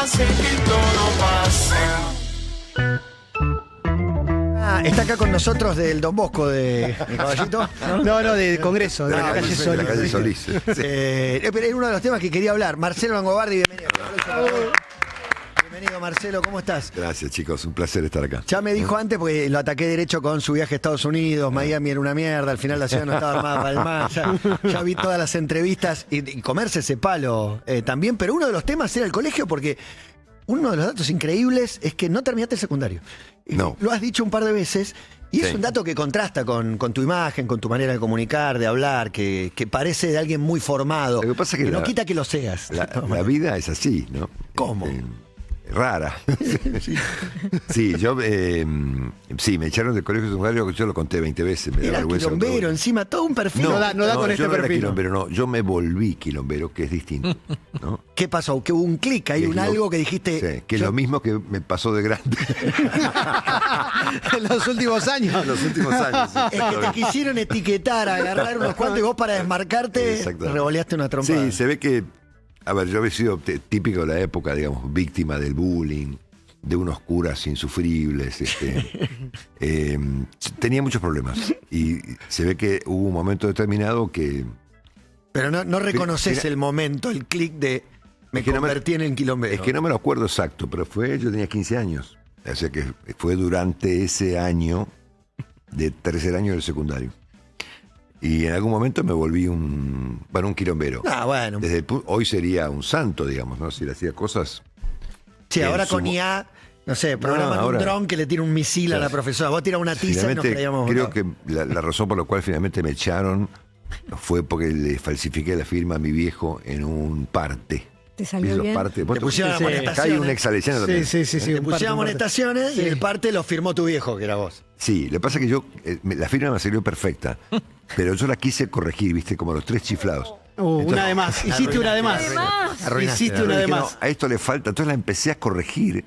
hace que todo pase. Está acá con nosotros del Don Bosco de Caballito. No, de Congreso, de la calle De Solís. la calle Solís. Pero es uno de los temas que quería hablar. Marcelo Langobardi, bienvenido. Bienvenido, Marcelo, ¿cómo estás? Gracias, chicos, un placer estar acá. Ya me dijo antes, porque lo ataqué derecho con su viaje a Estados Unidos, Miami era una mierda, al final la ciudad no estaba armada para el mar, ya vi todas las entrevistas y comerse ese palo también, pero uno de los temas era el colegio, porque uno de los datos increíbles es que no terminaste el secundario. No. Lo has dicho un par de veces y es Sí. un dato que contrasta con tu imagen, con tu manera de comunicar, de hablar, que parece de alguien muy formado. Lo que pasa es que no la- quita que lo seas. La vida es así, ¿no? ¿Cómo? Rara. Sí, yo sí, me echaron del colegio secundario, yo lo conté 20 veces, me da Era vergüenza. quilombero, encima todo un perfil. No da con este yo no era perfil. quilombero, no, yo me volví quilombero, que es distinto, ¿no? ¿Qué pasó? Que hubo un clic, hay Que un lo- algo que dijiste. Sí, que es yo- lo mismo que me pasó de grande En los últimos años. en los últimos años. sí. Es que te quisieron etiquetar, agarrar unos cuantos y vos para desmarcarte Exactamente. revoleaste una trompada. Sí, se ve que, a ver, yo había sido típico de la época, digamos, víctima del bullying, de unos curas insufribles. Tenía muchos problemas. Y se ve que hubo un momento determinado que... Pero no reconoces Mira- el momento, el clic de me Es que no me- convertí en el quilombero. Es que no me lo acuerdo exacto, pero yo tenía 15 años. O sea que fue durante ese año, de tercer año del secundario. Y en algún momento me volví un quilombero. Ah, bueno. Hoy sería un santo, digamos, ¿no? Si le hacía cosas... Sí, en ahora su- con IA, no sé, programan ahora- un dron que le tira un misil a la Claro. profesora. Vos tirás una tiza y nos Finalmente, creíamos. creo votados. que la razón por la cual finalmente me echaron fue porque le falsifiqué la firma a mi viejo en un parte. ¿Te salió ¿Viste los bien? partes? Te pusieron Sí, amonestaciones. Acá hay un exaliciano también. Sí. Te un parte, pusieron un parte. amonestaciones y Sí. el parte lo firmó tu viejo, que era vos. Sí, lo que pasa es que la firma me salió perfecta, pero yo la quise corregir, viste, como los 3 chiflados. Una de más. Hiciste una de más. Arruinaste. Hiciste una de Dije, no, más. a esto le falta. Entonces la empecé a corregir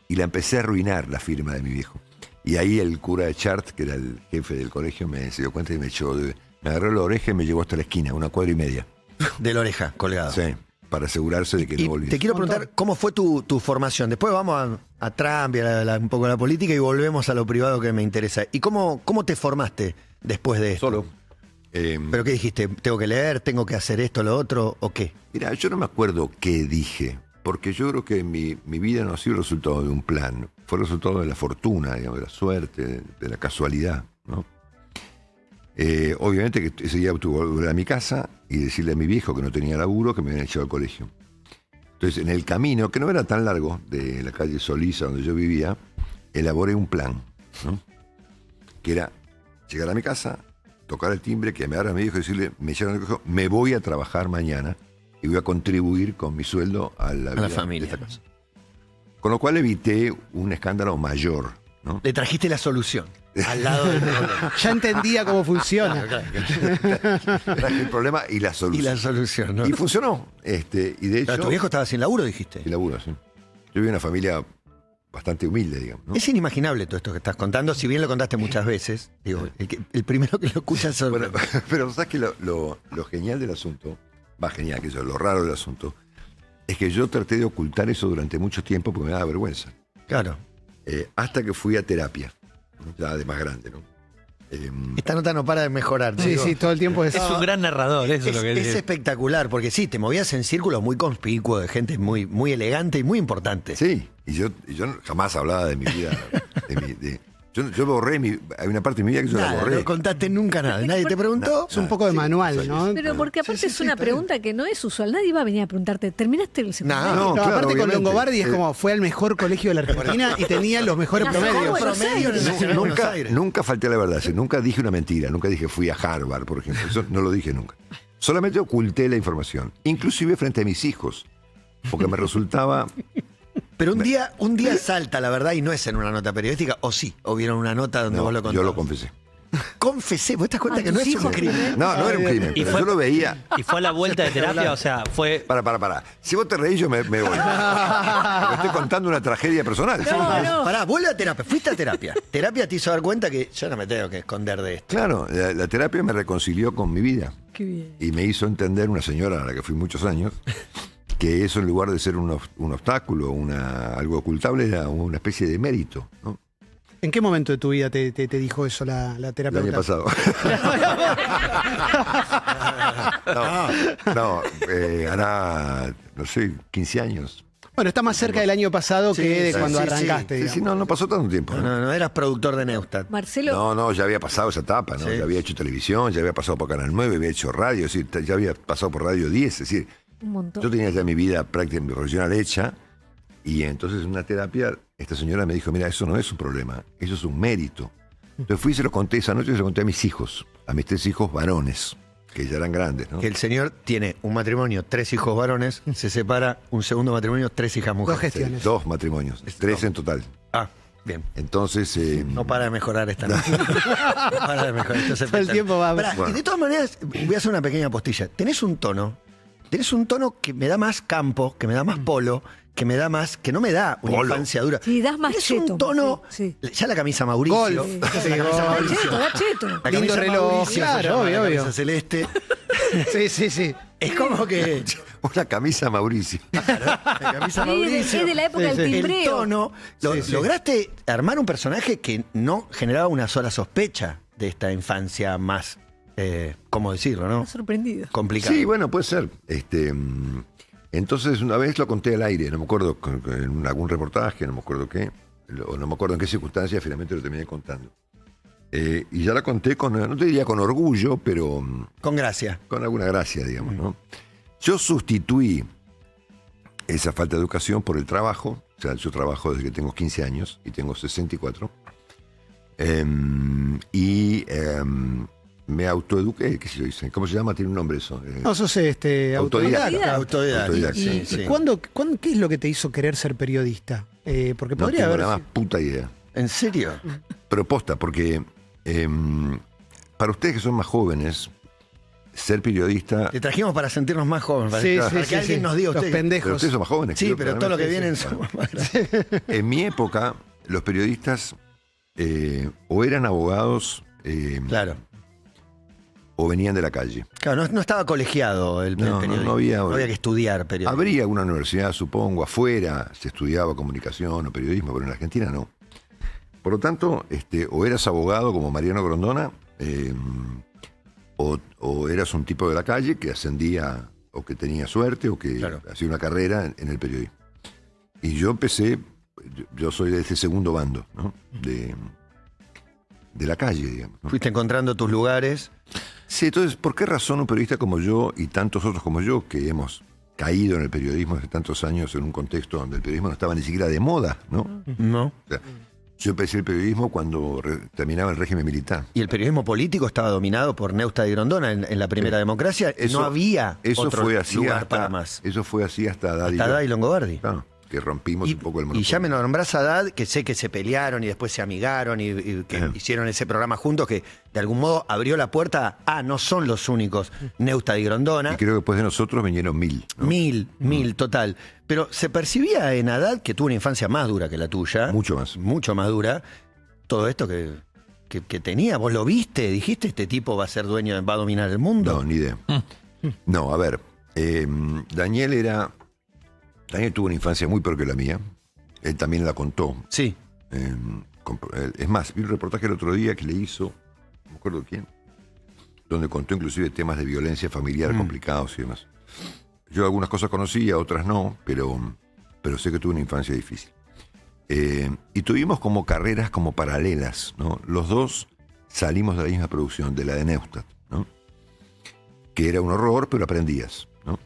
y la empecé a arruinar, la firma de mi viejo. Y ahí el cura de Chart, que era el jefe del colegio, se dio cuenta y me echó. Me agarró la oreja y me llevó hasta la esquina, 1,5 cuadras. De la oreja, colgado. Sí, para asegurarse de que Y no volviera. te quiero preguntar, ¿cómo fue tu formación? Después vamos a Trump y un poco a la política y volvemos a lo privado que me interesa. ¿Y cómo te formaste después de esto? Solo. ¿Pero qué dijiste? ¿Tengo que leer? ¿Tengo que hacer esto, lo otro? ¿O qué? Mira, yo no me acuerdo qué dije, porque yo creo que mi vida no ha sido el resultado de un plan, fue el resultado de la fortuna, digamos, de la suerte, de la casualidad, ¿no? Obviamente que ese día tuve que volver a mi casa y decirle a mi viejo que no tenía laburo, que me habían echado al colegio. Entonces, en el camino, que no era tan largo, de la calle Solís, a donde yo vivía, elaboré un plan, ¿no? Que era llegar a mi casa, tocar el timbre, que me abra mi viejo y decirle, me echaron al colegio, me voy a trabajar mañana y voy a contribuir con mi sueldo a la vida familia. de esta casa. Con lo cual evité un escándalo mayor, ¿no? Le trajiste la solución al lado del problema. Ya entendía cómo funciona. Traje el problema y la Y solución. la solución, ¿no? Y funcionó. Y de hecho... Claro, tu viejo estaba sin laburo, dijiste. Y laburo, sí. Yo viví en una familia bastante humilde, digamos, ¿no? Es inimaginable todo esto que estás contando, si bien lo contaste muchas veces. Digo, el primero que lo escucha es Bueno, pero sabes que lo genial del asunto, genial, que eso, lo raro del asunto, es que yo traté de ocultar eso durante mucho tiempo porque me daba vergüenza. Claro. Hasta que fui a terapia, ¿no? Ya de más grande, ¿no? Esta nota no para de mejorar. te Sí, digo. sí, todo el tiempo es. Es un gran narrador, eso es lo que Es dice. espectacular, porque sí, te movías en círculos muy conspicuos de gente muy, muy elegante y muy importante. Sí, y yo jamás hablaba de mi vida. Yo borré, hay una parte de mi vida que yo la Nada, borré. no contaste nunca nada. Nadie te preguntó. Es un poco de manual, ¿no? Pero porque aparte es una pregunta que no es usual. Nadie va a venir a preguntarte, ¿terminaste el secundario? No, No, claro, aparte con obviamente. Longobardi es como fue al mejor colegio de la Argentina y tenía los mejores Nació promedios. Buenos Promedio en Aires. la Nacional de Buenos Nunca, Aires. nunca falté a la verdad, nunca dije una mentira, nunca dije fui a Harvard, por ejemplo. Eso no lo dije nunca. Solamente oculté la información, inclusive frente a mis hijos, porque me resultaba... Pero un día salta, la verdad, y no es en una nota periodística, o sí, o vieron una nota donde No, vos lo contabas. yo lo confesé. Confesé, vos te das cuenta ¿A que no tus es un hijos crimen. primero? No, no era un crimen, Y pero fue- yo lo veía... Y fue a la vuelta de terapia, o sea, fue. Para. Si vos te reís, yo me voy. Porque estoy contando una tragedia personal. No. Pará, vuelve a terapia, fuiste a terapia. Terapia te hizo dar cuenta que yo no me tengo que esconder de esto. Claro, la terapia me reconcilió con mi vida Qué bien. y me hizo entender, una señora a la que fui muchos años, que eso en lugar de ser un obstáculo, algo ocultable, era una especie de mérito, ¿no? ¿En qué momento de tu vida te dijo eso la El terapeuta? año pasado. no, hará, no sé, 15 años. Bueno, está más cerca del año pasado Sí, que de sí, cuando sí, arrancaste. Sí, sí, digamos. no pasó tanto tiempo. No eras productor de Neustadt. Marcelo, No, ya había pasado esa etapa, ¿no? Sí. Ya había hecho televisión, ya había pasado por Canal 9, había hecho radio, es decir, ya había pasado por Radio 10, es decir, un montón. yo tenía ya mi vida prácticamente profesional hecha, y entonces en una terapia esta señora me dijo, mira, eso no es un problema, eso es un mérito. Entonces fui y se lo conté esa noche, se lo conté a mis hijos, a mis 3 hijos varones, que ya eran grandes, ¿no? Que el señor tiene un matrimonio, 3 hijos varones, se separa, un segundo matrimonio, 3 hijas Dos mujeres. gestiones. 2 matrimonios, 3 en total. Ah, bien. Entonces, No para de mejorar esta noche. No para de mejorar. Esto es Todo el tiempo va- Pará, Bueno. Y de todas maneras, voy a hacer una pequeña postilla. Tenés un tono que me da más campo, que me da más polo, que me da más, que no me da una Polo. infancia dura. Sí, das más es cheto, un tono, sí, ya la camisa Mauricio. Golf. La Sí, camisa golf. Da Mauricio. cheto, da cheto. La Lindo camisa reloj, Mauricio se claro, llama, obvio, la camisa obvio. celeste. Sí, sí, sí. Es como que una camisa Mauricio. la camisa Sí, Mauricio. es de la época Sí, del sí. El timbreo. tono, Sí, sí. lograste armar un personaje que no generaba una sola sospecha de esta infancia más, ¿cómo decirlo, no? Está sorprendido. Complicado. Sí, bueno, puede ser. Entonces una vez lo conté al aire, no me acuerdo, en algún reportaje, no me acuerdo qué, o no me acuerdo en qué circunstancias, finalmente lo terminé contando. Y ya la conté no te diría con orgullo, pero Con gracia. con alguna gracia, digamos, ¿no? Yo sustituí esa falta de educación por el trabajo. O sea, yo trabajo desde que tengo 15 años y tengo 64. Me autoeduqué, ¿qué se dice? ¿Cómo se llama? Tiene un nombre eso. No, sos Autodidacta. Autodidacta. Autodidacta, Sí, ¿Y sí. qué es lo que te hizo querer ser periodista? Porque No podría tengo haber... la más puta idea. ¿En serio? Pero posta, porque para ustedes que son más jóvenes, ser periodista... Te trajimos para sentirnos más jóvenes. Para, Sí, para sí, que sí, alguien sí. nos diga Los usted. Pero pendejos. ustedes son más jóvenes. Sí, creo, pero todo lo que vienen claramente. somos más grandes. En mi época, los periodistas o eran abogados Claro. o venían de la calle. Claro, no estaba colegiado el No, periodismo. no había- No había que estudiar periodismo. Habría una universidad, supongo, afuera se estudiaba comunicación o periodismo, pero en la Argentina no. Por lo tanto, o eras abogado como Mariano Grondona, o eras un tipo de la calle que ascendía o que tenía suerte o que Claro. hacía una carrera en el periodismo. Y yo empecé, yo soy de ese segundo bando, ¿no? De la calle, digamos, ¿no? Fuiste encontrando tus lugares. Sí, entonces, ¿por qué razón un periodista como yo y tantos otros como yo, que hemos caído en el periodismo hace tantos años en un contexto donde el periodismo no estaba ni siquiera de moda, ¿no? No. O sea, yo empecé el periodismo cuando terminaba el régimen militar. Y el periodismo político estaba dominado por Neustadt y Grondona en la primera democracia. Eso- no había Eso otro fue así lugar para hasta más. Eso fue así hasta Haddad y Hasta yo. Haddad y Longobardi. Claro, que rompimos un poco el Y monopolio. ya me nombrás a Haddad, que sé que se pelearon y después se amigaron y que Ajá. hicieron ese programa juntos que de algún modo abrió la puerta a no son los únicos Neustadt y Grondona. Y creo que después de nosotros vinieron 1000. ¿no? Mil, total. Pero se percibía en Haddad, que tuvo una infancia más dura que la tuya. Mucho más. Mucho más dura. Todo esto que tenía, vos lo viste, dijiste, este tipo va a ser dueño, va a dominar el mundo. No, ni idea. No, a ver. Daniel tuvo una infancia muy peor que la mía. Él también la contó. Sí. Es más, vi un reportaje el otro día que le hizo, no me acuerdo quién, donde contó inclusive temas de violencia familiar complicados y demás. Yo algunas cosas conocía, otras no, pero sé que tuve una infancia difícil. Y tuvimos como carreras como paralelas, ¿no? Los dos salimos de la misma producción, de la de Neustadt, ¿no? Que era un horror, pero aprendías, ¿no?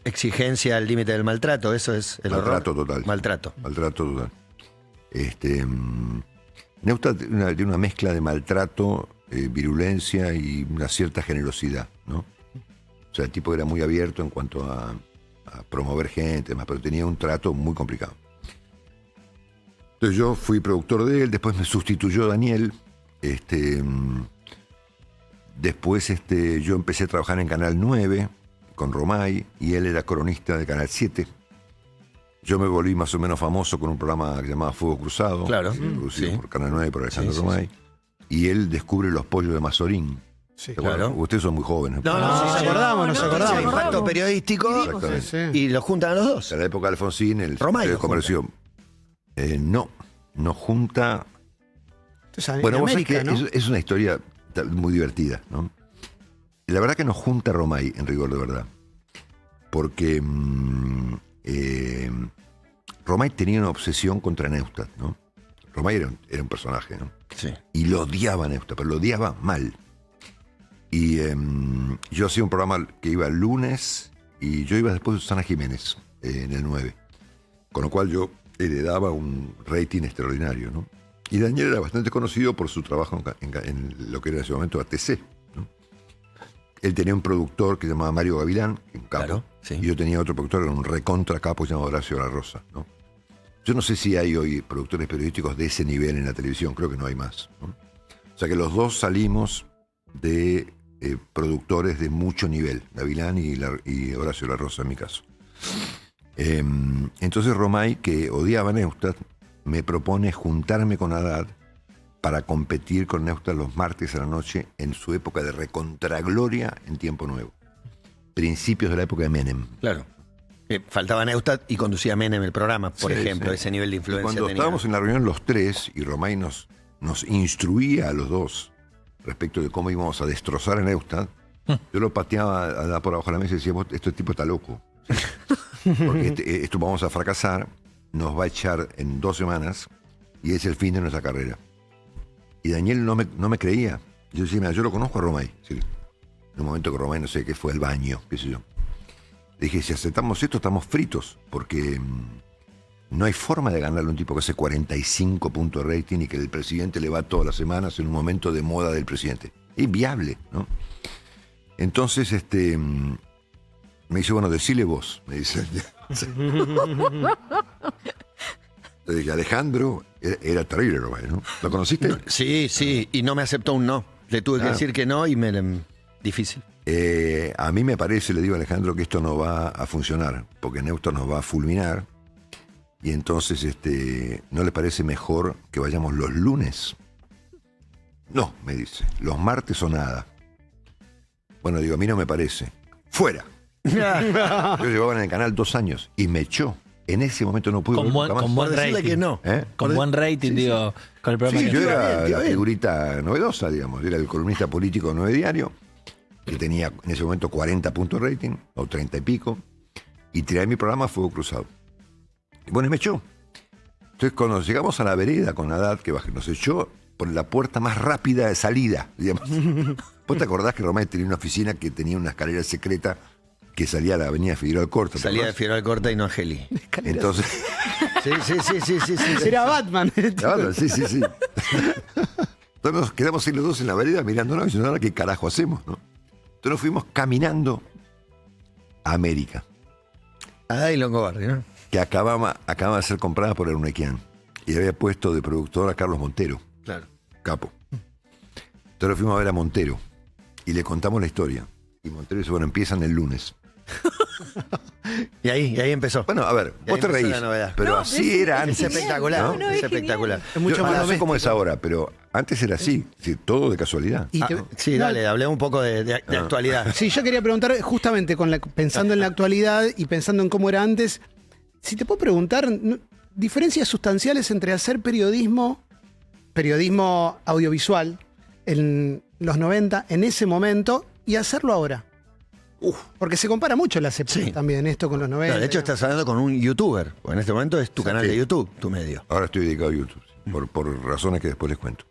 Exigencia al límite del maltrato, eso es el Maltrato horror. total. Maltrato. Maltrato total. Neustadt tiene una mezcla de maltrato, virulencia y una cierta generosidad, ¿no? O sea, el tipo era muy abierto en cuanto a promover gente, demás, pero tenía un trato muy complicado. Entonces yo fui productor de él, después me sustituyó Daniel, después yo empecé a trabajar en Canal 9 con Romay y él era cronista de Canal 7. Yo me volví más o menos famoso con un programa que se llamaba Fuego Cruzado, Claro. producido Sí. por Canal 9 por Alejandro Sí, sí, Romay. Y él descubre Los pollos de Mazorín. Sí, ¿Se acuerdan? claro. Ustedes son muy jóvenes. No, Nos acordamos, nos no, acordamos. Impacto periodístico Exactamente. Sí. y lo juntan a los dos. En la época de Alfonsín, el Romay Ministerio de lo Comercio. No junta. Entonces, Bueno, en vos sabés América, que ¿no? es una historia muy divertida, ¿no? La verdad que nos junta Romay, en rigor de verdad. Porque Romay tenía una obsesión contra Neustadt, ¿no? Romay era un personaje, ¿no? Sí. Y lo odiaba a Neustadt, pero lo odiaba mal. Y yo hacía un programa que iba el lunes y yo iba después de Susana Jiménez, en el 9. Con lo cual yo le daba un rating extraordinario, ¿no? Y Daniel era bastante conocido por su trabajo en lo que era en ese momento ATC, ¿no? Él tenía un productor que se llamaba Mario Gavilán, un capo. Claro, sí. Y yo tenía otro productor, era un recontra capo llamado Horacio La Rosa, ¿no? Yo no sé si hay hoy productores periodísticos de ese nivel en la televisión, creo que no hay más, ¿no? O sea que los dos salimos de productores de mucho nivel, Gavilán y Horacio La Rosa en mi caso. Entonces Romay, que odiaba a Neustadt, me propone juntarme con Haddad para competir con Neustadt los martes a la noche en su época de recontragloria en Tiempo Nuevo. Principios de la época de Menem. Claro. Faltaba Neustadt y conducía Menem el programa, por Sí, ejemplo, sí. ese nivel de Y influencia cuando tenía. estábamos en la reunión los tres y Romay nos instruía a los dos respecto de cómo íbamos a destrozar a Neustadt, yo lo pateaba a dar por abajo de la mesa y decía, este tipo está loco. Porque esto vamos a fracasar, nos va a echar en 2 semanas y es el fin de nuestra carrera. Y Daniel no me creía. Yo decía, mira, yo lo conozco a Romay. Sí. En un momento que Romay, no sé qué fue al baño, qué sé yo. Le dije, si aceptamos esto, estamos fritos, porque no hay forma de ganarle a un tipo que hace 45 puntos de rating y que el presidente le va todas las semanas en un momento de moda del presidente. Es inviable, ¿no? Entonces, me dice, bueno, decile vos, me dice. Le dije, Alejandro, era terrible, ¿no? ¿Lo conociste? No, sí, y no me aceptó un no. Le tuve que decir que no y difícil. A mí me parece, le digo a Alejandro, que esto no va a funcionar, porque Neustadt nos va a fulminar. Y entonces, ¿no le parece mejor que vayamos los lunes? No, me dice, los martes o nada. Bueno, digo, a mí no me parece. ¡Fuera! Yo llevaba en el canal 2 años y me echó. En ese momento no pude Con volver buen, nunca más. con buen Por decirle rating. que no. Con buen rating, digo, con el programa Sí, que yo te iba era bien, te iba la bien. figurita novedosa, digamos. Era el columnista político de 9 Diario, que tenía en ese momento 40 puntos de rating, o 30 y pico, y tiré mi programa a Fuego Cruzado. Y bueno, y me echó. Entonces, cuando llegamos a la vereda con Haddad, que nos echó por la puerta más rápida de salida, digamos. ¿Vos te acordás que Romay tenía una oficina que tenía una escalera secreta que salía a la avenida Figueroa Alcorta? ¿te Salía de acordás? Figueroa Alcorta y no Angeli. Entonces, Sí. Era Batman. claro, sí. Entonces nos quedamos ahí los dos en la vereda mirándonos y diciendo, ahora qué carajo hacemos, ¿no? Entonces nos fuimos caminando a América, Haddad y Longobardi, ¿no? que acababa de ser comprada por Ernequian y había puesto de productor a Carlos Montero, Claro. capo. Entonces fuimos a ver a Montero y le contamos la historia. Y Montero dice, bueno, empiezan el lunes. Y ahí empezó. Bueno, a ver, Y vos ahí te empezó reís, la novedad. pero No, así era Es antes. espectacular, No, no, es es espectacular. Es mucho Yo más no sé cómo doméstico. es ahora, pero antes era así, sí, todo de casualidad. Y Sí, no, dale, hablemos un poco de actualidad. Sí, yo quería preguntar, justamente pensando en la actualidad y pensando en cómo era antes, si te puedo preguntar, diferencias sustanciales entre hacer periodismo audiovisual en los 90, en ese momento, y hacerlo ahora. Porque se compara mucho las épocas Sí. también, esto con los 90. Claro, de hecho, estás hablando con un youtuber. Porque en este momento es tu canal Sí. de YouTube, tu medio. Ahora estoy dedicado a YouTube, por razones que después les cuento.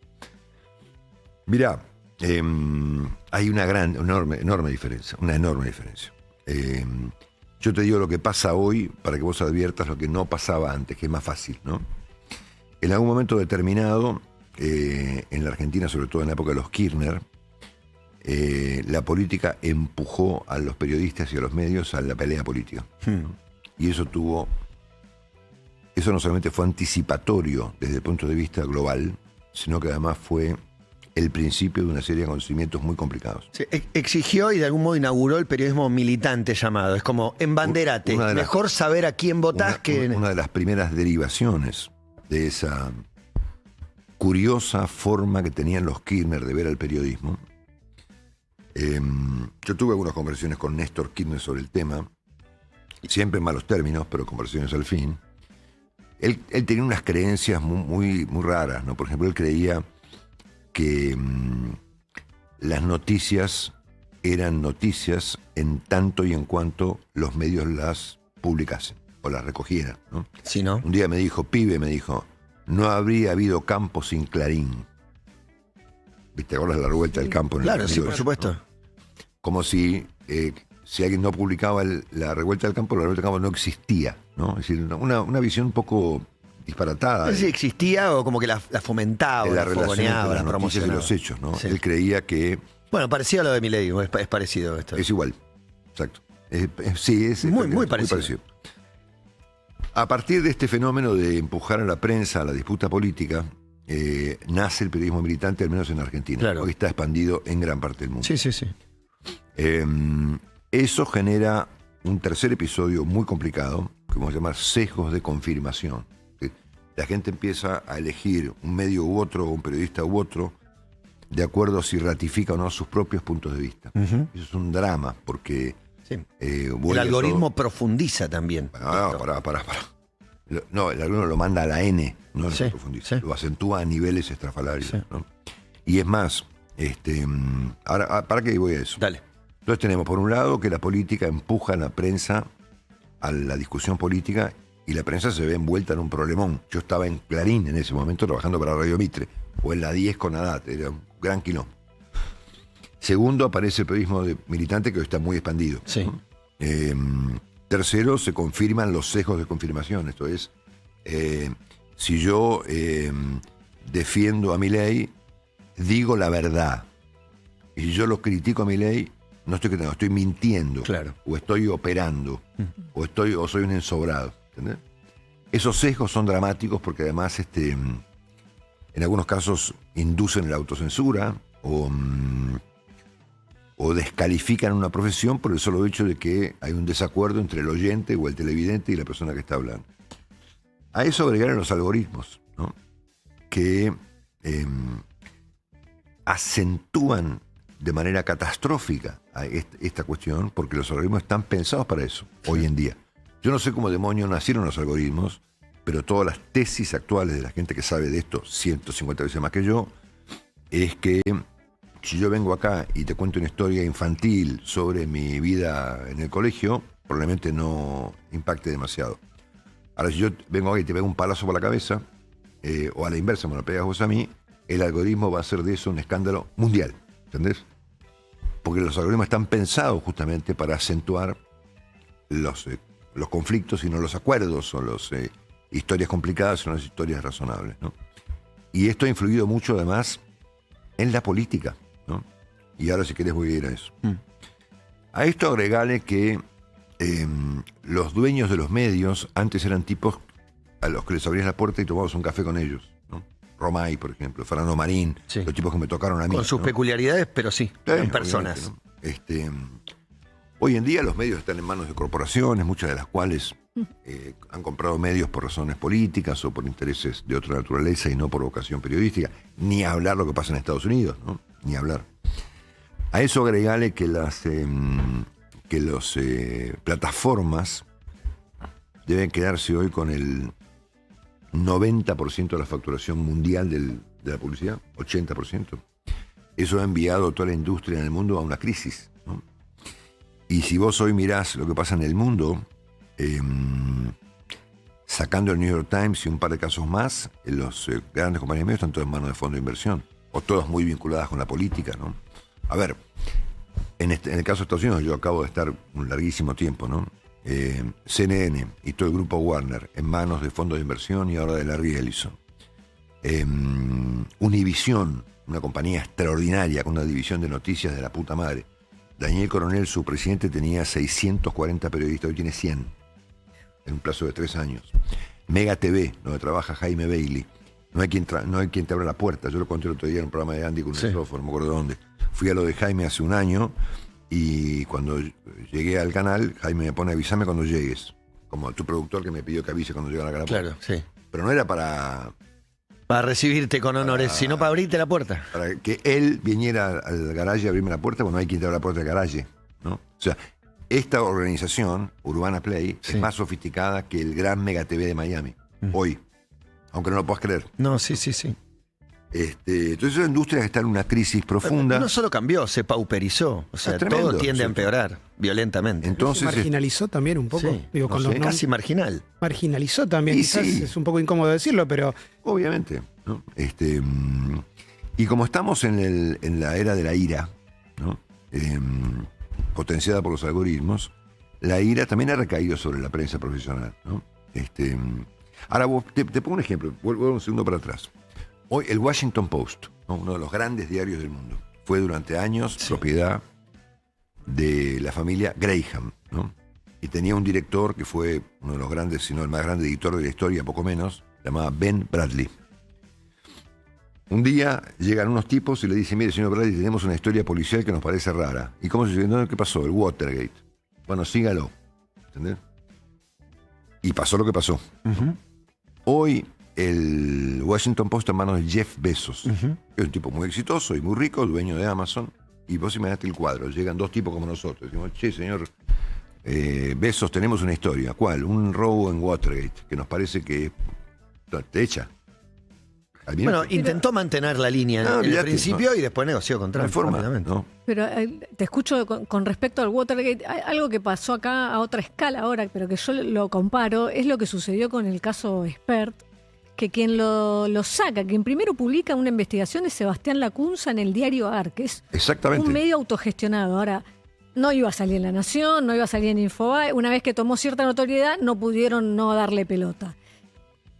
Mirá, hay una enorme diferencia, una enorme diferencia. Yo te digo lo que pasa hoy para que vos adviertas lo que no pasaba antes, que es más fácil, ¿no? En algún momento determinado, en la Argentina, sobre todo en la época de los Kirchner, la política empujó a los periodistas y a los medios a la pelea política. Y eso no solamente fue anticipatorio desde el punto de vista global, sino que además fue el principio de una serie de acontecimientos muy complicados. Sí, exigió y de algún modo inauguró el periodismo militante llamado. Es como, embanderate. Una de las- Mejor saber a quién votás que... Una de las primeras derivaciones de esa curiosa forma que tenían los Kirchner de ver al periodismo Yo tuve algunas conversaciones con Néstor Kirchner sobre el tema, siempre en malos términos, pero conversaciones al fin. Él tenía unas creencias muy raras, ¿no? Por ejemplo, él creía que las noticias eran noticias en tanto y en cuanto los medios las publicasen o las recogieran, ¿no? Sí, ¿no? Un día me dijo, no habría habido campo sin Clarín. ¿Te acuerdas de la revuelta del campo? En el Claro, sí, 2008, por supuesto. ¿no? Como si alguien no publicaba la revuelta del campo, la revuelta del campo no existía, ¿no? Es decir, una visión un poco disparatada. No sé si existía o como que la fomentaba, de la la relación entre fogoneaba, las la noticias y promocionaba. los hechos, ¿no? Sí. Él creía que Bueno, parecido a lo de Milei, es parecido esto. es igual. Exacto. Sí, es Muy parecido. A partir de este fenómeno de empujar a la prensa a la disputa política, nace el periodismo militante, al menos en Argentina. Claro. Hoy está expandido en gran parte del mundo. Sí. Eso genera un tercer episodio muy complicado, que vamos a llamar sesgos de confirmación. La gente empieza a elegir un medio u otro, o un periodista u otro, de acuerdo a si ratifica o no sus propios puntos de vista. Eso es un drama, porque Sí. vuelve El algoritmo todo. profundiza también. No, pará. No, el algoritmo lo manda a la N, no Sí, lo profundiza. sí. Lo acentúa a niveles estrafalarios. Sí. ¿no? Y es más, ahora, ¿para qué voy a eso? Dale. Entonces tenemos, por un lado, que la política empuja a la prensa a la discusión política y la prensa se ve envuelta en un problemón. Yo estaba en Clarín en ese momento trabajando para Radio Mitre, o en la 10 con Haddad, era un gran quilombo. Segundo, aparece el periodismo militante que hoy está muy expandido. Sí. ¿no? Tercero, se confirman los sesgos de confirmación. Esto es, si yo defiendo a Milei, digo la verdad. Y si yo lo critico a Milei, no estoy criticando, estoy mintiendo. Claro. O estoy operando. O soy un ensobrado. ¿Entendés? Esos sesgos son dramáticos porque además en algunos casos inducen la autocensura o descalifican una profesión por el solo hecho de que hay un desacuerdo entre el oyente o el televidente y la persona que está hablando. A eso agregaron los algoritmos, ¿no? Que acentúan de manera catastrófica a esta cuestión, porque los algoritmos están pensados para eso, hoy en día. Yo no sé cómo demonios nacieron los algoritmos, pero todas las tesis actuales de la gente que sabe de esto 150 veces más que yo, es que si yo vengo acá y te cuento una historia infantil sobre mi vida en el colegio, probablemente no impacte demasiado. Ahora, si yo vengo acá y te pego un palazo por la cabeza, o a la inversa, me lo pegas vos a mí, el algoritmo va a hacer de eso un escándalo mundial, ¿entendés? Porque los algoritmos están pensados justamente para acentuar los conflictos y no los acuerdos, o las historias complicadas y no las historias razonables, ¿no? Y esto ha influido mucho además en la política, ¿no? Y ahora si querés voy a ir a eso. A esto agregale que los dueños de los medios antes eran tipos a los que les abrías la puerta y tomabas un café con ellos, ¿no? Romay, por ejemplo, Fernando Marín, Sí. los tipos que me tocaron a mí. Con sus ¿no? peculiaridades, pero sí, en personas. Obviamente, ¿no? Hoy en día los medios están en manos de corporaciones, muchas de las cuales han comprado medios por razones políticas o por intereses de otra naturaleza y no por vocación periodística. Ni hablar lo que pasa en Estados Unidos, ¿no? Ni hablar. A eso agregale que las plataformas deben quedarse hoy con el 90% de la facturación mundial de la publicidad, 80%. Eso ha enviado a toda la industria en el mundo a una crisis, ¿no? Y si vos hoy mirás lo que pasa en el mundo, sacando el New York Times y un par de casos más, los grandes compañías de medios están todas en manos de fondos de inversión, o todas muy vinculadas con la política, ¿no? A ver, en el caso de Estados Unidos, yo acabo de estar un larguísimo tiempo, ¿no? CNN y todo el grupo Warner en manos de fondos de inversión y ahora de Larry Ellison. Univision, una compañía extraordinaria con una división de noticias de la puta madre. Daniel Coronel, su presidente, tenía 640 periodistas, hoy tiene 100, en un plazo de 3 años. Mega TV, donde trabaja Jaime Bailey. No hay quien te abra la puerta. Yo lo conté el otro día en un programa de Andy con el software, no me acuerdo dónde. Fui a lo de Jaime hace un año y cuando llegué al canal, Jaime me pone avísame cuando llegues. Como tu productor que me pidió que avise cuando llegara al canal. Claro, sí. Pero no era para Para recibirte con honores, sino para abrirte la puerta. Para que él viniera al garaje a abrirme la puerta, bueno, hay que entrar a la puerta del garaje, ¿no? O sea, esta organización, Urbana Play, Sí. es más sofisticada que el gran Mega TV de Miami, hoy, aunque no lo puedas creer. No, sí. Entonces es una industria que está en una crisis profunda. No solo cambió, se pauperizó. O sea, tremendo, todo tiende a sí. empeorar violentamente. Se Entonces, marginalizó también un poco. Sí, Digo, no con sé. los nombres. Casi marginal. Marginalizó también. Y Quizás sí. es un poco incómodo decirlo, pero obviamente, ¿no? Y como estamos en la era de la ira, ¿no? Potenciada por los algoritmos, la ira también ha recaído sobre la prensa profesional, ¿no? Ahora te pongo un ejemplo, vuelvo un segundo para atrás. Hoy el Washington Post, ¿no? Uno de los grandes diarios del mundo, fue durante años propiedad de la familia Graham, ¿no? Y tenía un director que fue uno de los grandes, si no el más grande editor de la historia, poco menos, llamado Ben Bradley. Un día llegan unos tipos y le dicen, mire, señor Bradley, tenemos una historia policial que nos parece rara. ¿Y cómo se dice? No, ¿qué pasó? El Watergate. Bueno, sígalo. ¿Entendés? Y pasó lo que pasó. Hoy el Washington Post está en manos de Jeff Bezos, que es un tipo muy exitoso y muy rico, dueño de Amazon. Y vos imaginate el cuadro. Llegan dos tipos como nosotros. Decimos, che, señor Bezos, tenemos una historia. ¿Cuál? Un robo en Watergate, que nos parece que te echa. Al minuto. Bueno, intentó mantener la línea No, en el olvídate, principio y después negoció con no Trump. hay forma, rápidamente. ¿no? Pero te escucho con respecto al Watergate, hay algo que pasó acá a otra escala ahora, pero que yo lo comparo, es lo que sucedió con el caso Expert, que quien lo saca, quien primero publica una investigación es Sebastián Lacunza en el diario AR, que es Exactamente. un medio autogestionado. Ahora, no iba a salir en La Nación, no iba a salir en Infobae, una vez que tomó cierta notoriedad no pudieron no darle pelota.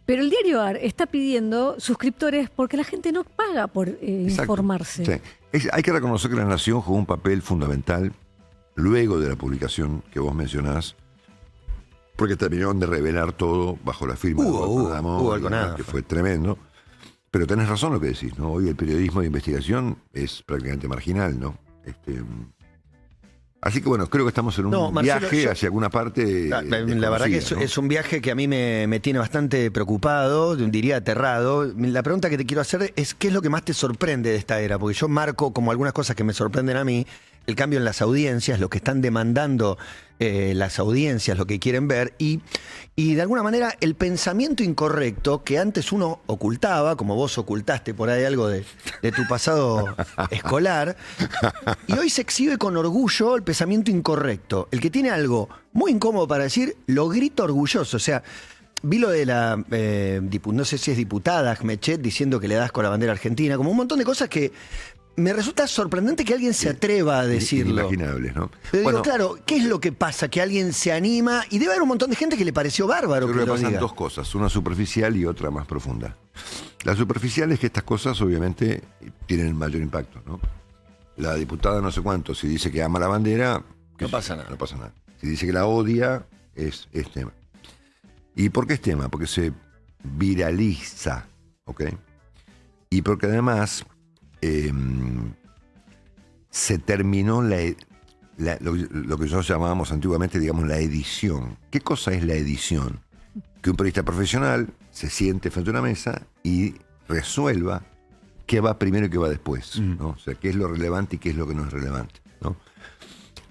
Pero el diario AR está pidiendo suscriptores porque la gente no paga por Exacto. informarse. Sí. Hay que reconocer que La Nación jugó un papel fundamental luego de la publicación que vos mencionás, porque terminaron de revelar todo bajo la firma Hubo algo nada. que fue tremendo. Pero tenés razón lo que decís, ¿no? Hoy el periodismo de investigación es prácticamente marginal, ¿no? Así que bueno, creo que estamos en un No, Marcelo, viaje yo- hacia alguna parte. La verdad que desconocida, ¿no? es un viaje que a mí me tiene bastante preocupado, diría aterrado. La pregunta que te quiero hacer es ¿qué es lo que más te sorprende de esta era? Porque yo marco como algunas cosas que me sorprenden a mí, el cambio en las audiencias, lo que están demandando las audiencias, lo que quieren ver, y de alguna manera el pensamiento incorrecto que antes uno ocultaba, como vos ocultaste por ahí algo de tu pasado escolar, y hoy se exhibe con orgullo el pensamiento incorrecto. El que tiene algo muy incómodo para decir, lo grita orgulloso. O sea, vi lo de la, no sé si es diputada, Ahmechet, diciendo que le das con la bandera argentina, como un montón de cosas que me resulta sorprendente que alguien se atreva a decirlo. Inimaginables, ¿no? Pero Bueno, digo, claro, ¿qué es lo que pasa? Que alguien se anima y debe haber un montón de gente que le pareció bárbaro yo que creo que lo pasan diga. dos cosas, una superficial y otra más profunda. La superficial es que estas cosas obviamente tienen el mayor impacto, ¿no? La diputada no sé cuánto, si dice que ama la bandera, No pasa nada. No pasa nada. Si dice que la odia, es tema. ¿Y por qué es tema? Porque se viraliza, ¿ok? Y porque además se terminó lo que nosotros llamábamos antiguamente, digamos, la edición. ¿Qué cosa es la edición? Que un periodista profesional se siente frente a una mesa y resuelva qué va primero y qué va después, ¿no? O sea, qué es lo relevante y qué es lo que no es relevante, ¿no?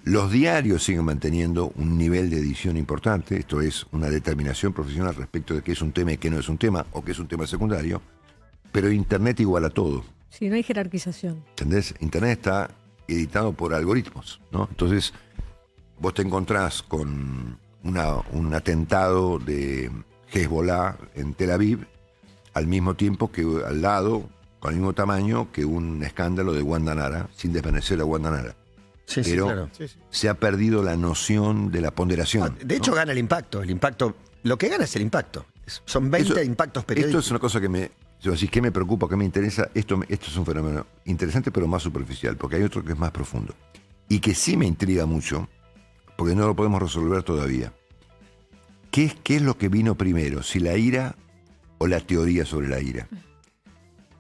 Los diarios siguen manteniendo un nivel de edición importante, esto es una determinación profesional respecto de qué es un tema y qué no es un tema, o qué es un tema secundario, pero Internet iguala todo, Sí, no hay jerarquización. ¿entendés? Internet está editado por algoritmos, ¿no? Entonces, vos te encontrás con un atentado de Hezbollah en Tel Aviv, al mismo tiempo que al lado, con el mismo tamaño, que un escándalo de Wanda Nara, sin desvanecer a Wanda Nara. Sí, sí, Pero claro. se ha perdido la noción de la ponderación. De hecho, ¿no? gana el impacto. El impacto, lo que gana es el impacto. Son 20 Eso- impactos Esto periodísticos. es una cosa que yo decís, ¿qué me preocupa? ¿Qué me interesa? Esto es un fenómeno interesante, pero más superficial, porque hay otro que es más profundo. Y que sí me intriga mucho, porque no lo podemos resolver todavía. ¿Qué es lo que vino primero? ¿Si la ira o la teoría sobre la ira?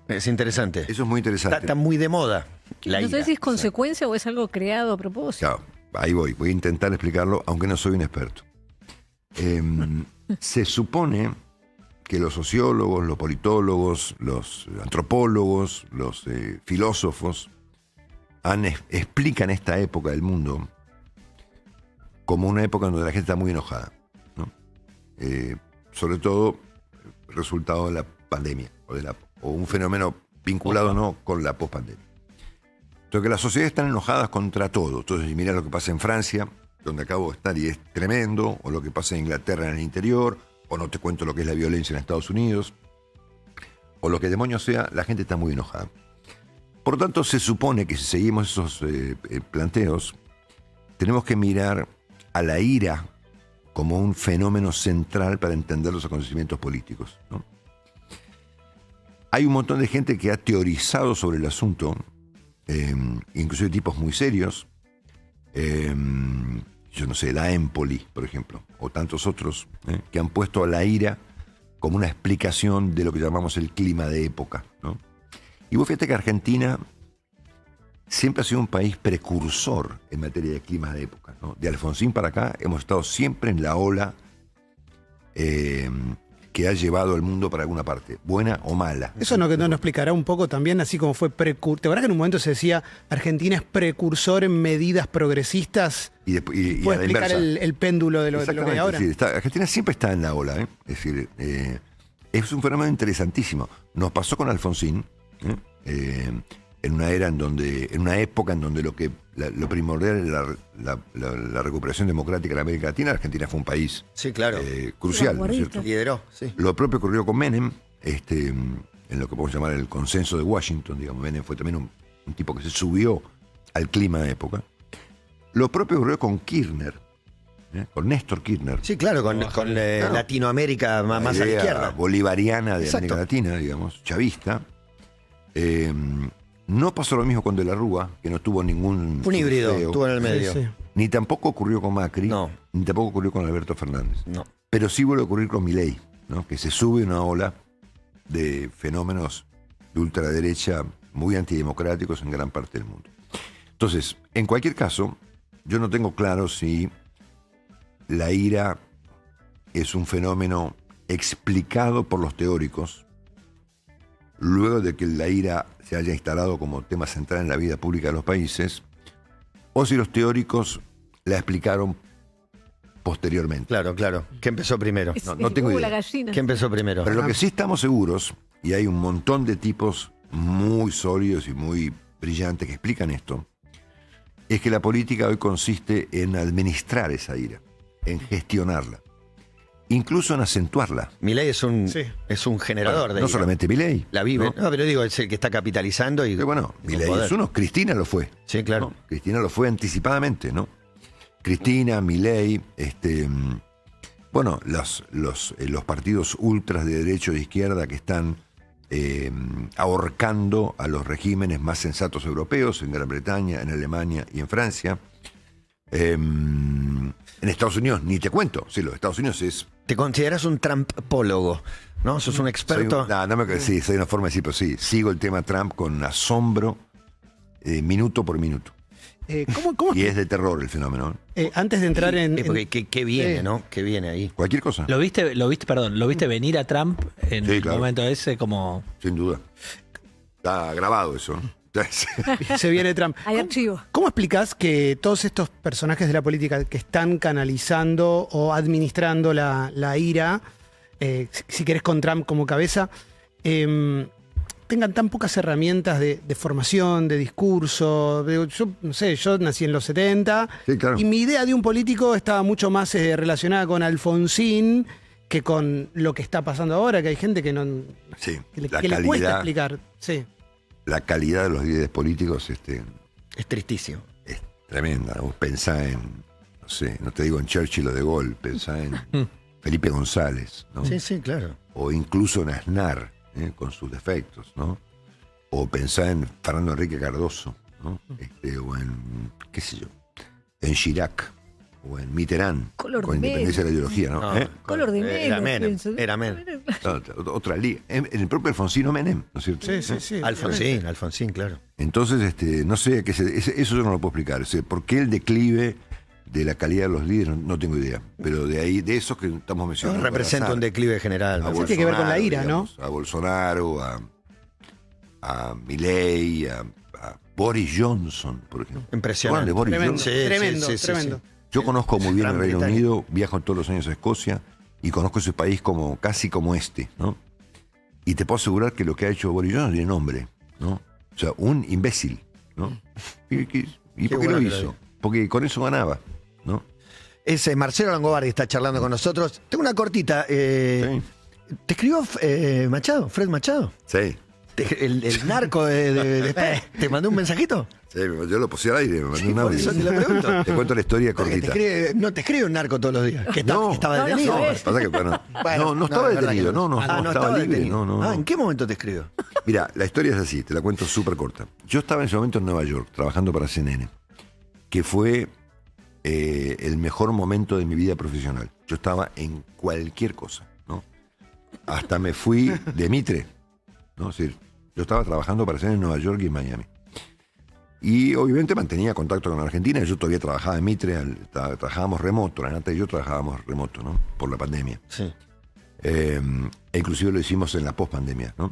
Es interesante. Eso es muy interesante. Está muy de moda. La no ira. sé si es consecuencia o es algo creado a propósito. Claro, ahí voy a intentar explicarlo, aunque no soy un experto. Se supone que los sociólogos, los politólogos, los antropólogos, los filósofos explican esta época del mundo como una época donde la gente está muy enojada, ¿no? Sobre todo resultado de la pandemia o un fenómeno vinculado no con la pospandemia. Entonces que las sociedades están enojadas contra todo. Entonces mira lo que pasa en Francia, donde acabo de estar y es tremendo, o lo que pasa en Inglaterra en el interior, o no te cuento lo que es la violencia en Estados Unidos, o lo que demonios sea, la gente está muy enojada. Por lo tanto, se supone que si seguimos esos planteos, tenemos que mirar a la ira como un fenómeno central para entender los acontecimientos políticos, ¿no? Hay un montón de gente que ha teorizado sobre el asunto, inclusive tipos muy serios, yo no sé, la Empoli, por ejemplo, o tantos otros, que han puesto a la ira como una explicación de lo que llamamos el clima de época, ¿no? Y vos fíjate que Argentina siempre ha sido un país precursor en materia de climas de época, ¿no? De Alfonsín para acá hemos estado siempre en la ola que ha llevado al mundo para alguna parte, buena o mala. Eso no nos explicará un poco también, así como fue precursor. ¿Te acuerdas que en un momento se decía Argentina es precursor en medidas progresistas? Y ¿puede explicar el péndulo de lo que hay ahora? Es decir, Argentina siempre está en la ola, ¿eh? Es decir, es un fenómeno interesantísimo. Nos pasó con Alfonsín, en una época en donde lo primordial era la recuperación democrática en América Latina. Argentina fue un país crucial, ¿no es cierto? Lideró, sí. Lo propio ocurrió con Menem, en lo que podemos llamar el consenso de Washington, digamos. Menem fue también un tipo que se subió al clima de época. Lo propio ocurrió con Kirchner, con Néstor Kirchner. Sí, claro, con Claro. Latinoamérica más a la idea izquierda. bolivariana de Exacto. América Latina, digamos, chavista. No pasó lo mismo con De la Rúa, que no tuvo ningún Un híbrido, surfeo, estuvo en el medio. Sí, sí. ni tampoco ocurrió con Macri, No. ni tampoco ocurrió con Alberto Fernández. No. Pero sí vuelve a ocurrir con Milei, ¿no? Que se sube una ola de fenómenos de ultraderecha muy antidemocráticos en gran parte del mundo. Entonces, en cualquier caso, yo no tengo claro si la ira es un fenómeno explicado por los teóricos, luego de que la ira se haya instalado como tema central en la vida pública de los países, o si los teóricos la explicaron posteriormente. Claro. ¿Qué empezó primero? No tengo la idea. gallina. ¿Qué empezó primero? Pero lo que sí estamos seguros, y hay un montón de tipos muy sólidos y muy brillantes que explican esto, es que la política hoy consiste en administrar esa ira, en gestionarla, incluso en acentuarla. Milei es un generador de No ira. solamente Milei. La vive. ¿no? No, pero digo, es el que está capitalizando y. Pero bueno, con Milei poder. es uno, Cristina lo fue. Sí, claro. ¿no? Cristina lo fue anticipadamente, ¿no? Cristina, Milei, bueno, los partidos ultras de derecha o de izquierda que están ahorcando a los regímenes más sensatos europeos, en Gran Bretaña, en Alemania y en Francia. En Estados Unidos, ni te cuento. Sí, los Estados Unidos es... Te consideras un Trumpólogo, ¿no? Sos un experto. Sí, soy una forma de decir, pero sí, sigo el tema Trump con asombro, minuto por minuto. ¿Cómo Y es de terror el fenómeno. antes de entrar en... Porque ¿qué viene, Sí. no? ¿Qué viene ahí? Cualquier cosa, ¿Lo viste venir a Trump en Sí, el claro. momento ese como... sin duda. Está grabado eso, ¿no? se viene Trump. Hay archivo. ¿Cómo explicás que todos estos personajes de la política que están canalizando o administrando la ira, si querés con Trump como cabeza, tengan tan pocas herramientas de formación, de discurso? Yo no sé, yo nací en los 70 Sí, claro. y mi idea de un político estaba mucho más relacionada con Alfonsín que con lo que está pasando ahora, que hay gente que no Sí, que le cuesta explicar. Sí. la calidad de los líderes políticos Es tristísimo. es tremenda. Vos pensá en, no sé, no te digo en Churchill o De Gaulle, pensá en Felipe González, ¿no? Sí, claro. O incluso en Aznar, con sus defectos, ¿no? O pensá en Fernando Enrique Cardoso, ¿no? O en, qué sé yo, en Chirac, o en Mitterrand, Color con de independencia de la ideología, ¿no? No, Color de Era Menem, Menem. pienso. Era Menem. Otra liga. En el propio Alfonsino Menem, ¿no es cierto? Sí. Alfonsín, claro. Entonces, no sé, eso yo no lo puedo explicar. O sea, ¿por qué el declive De la calidad de los líderes no tengo idea. Pero de ahí, de esos que estamos mencionando. Representa un declive general. A me Tiene parece. que ver con la ira, ¿no? digamos, a Bolsonaro, a Milei, a Boris Johnson, por ejemplo. Impresionante. ¿Te acuerdas de Boris Tremendo, Johnson? Sí, tremendo, sí, sí, tremendo. Yo conozco muy bien Gran el Reino Bretaña. Unido, viajo todos los años a Escocia y conozco ese país como casi como este, ¿no? Y te puedo asegurar que lo que ha hecho Boris Johnson tiene nombre, ¿no? O sea, un imbécil, ¿no? ¿Y por qué bueno lo que lo hizo? diga. Porque con eso ganaba, ¿no? Ese Marcelo Langobardi está charlando con nosotros. Tengo una cortita. ¿Te escribió Machado? ¿Fred Machado? Sí. El narco de Spert. ¿Te mandó un mensajito? Sí, yo lo puse al aire, me mandé un Por audio. eso te lo pregunto. Te cuento la historia Porque cortita. no te escribe un narco todos los días. Que No, estaba no, detenido. no, Pasa que, bueno, Bueno, no estaba es verdad detenido, que no estaba libre, detenido. no. ¿en qué momento te escribió? Mira, la historia es así, te la cuento súper corta. Yo estaba en ese momento en Nueva York, trabajando para CNN, que fue el mejor momento de mi vida profesional. Yo estaba en cualquier cosa, ¿no? Hasta me fui de Mitre, ¿no? Es decir, yo estaba trabajando para CNN en Nueva York y en Miami. Y obviamente mantenía contacto con Argentina, yo todavía trabajaba en Mitre, trabajábamos remoto, la Nata y yo trabajábamos remoto, ¿no? Por la pandemia. Sí. E inclusive lo hicimos en la pospandemia, ¿no?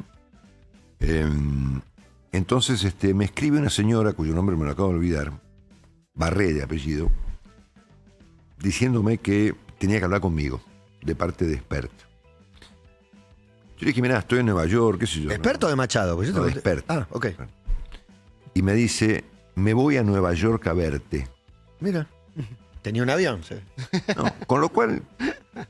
Entonces me escribe una señora cuyo nombre me lo acabo de olvidar, Barré de apellido, diciéndome que tenía que hablar conmigo de parte de Spert. Yo le dije, mirá, estoy en Nueva York, qué sé yo. ¿Experto de Machado? Pues yo No, te- de Spert. Ah, ok. Y me dice, me voy a Nueva York a verte. Mira. Tenía un avión. Sí. No, con lo cual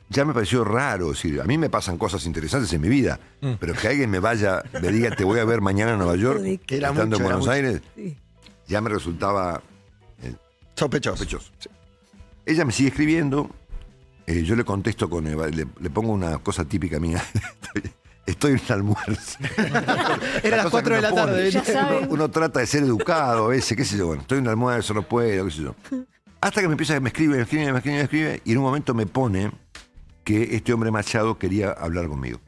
ya me pareció raro. Es decir, a mí me pasan cosas interesantes en mi vida, pero que alguien me diga, te voy a ver mañana en Nueva York, Era estando mucho, en era Buenos mucho. Aires, Sí. ya me resultaba Sospechoso. sospechoso. Ella me sigue escribiendo, yo le contesto le pongo una cosa típica mía. Estoy en un almuerzo. Era las 4 de la tarde. Ya saben. Uno trata de ser educado a veces, qué sé yo, bueno, estoy en un almuerzo, no puedo, qué sé yo. Hasta que me escribe, y en un momento me pone que este hombre Machado quería hablar conmigo.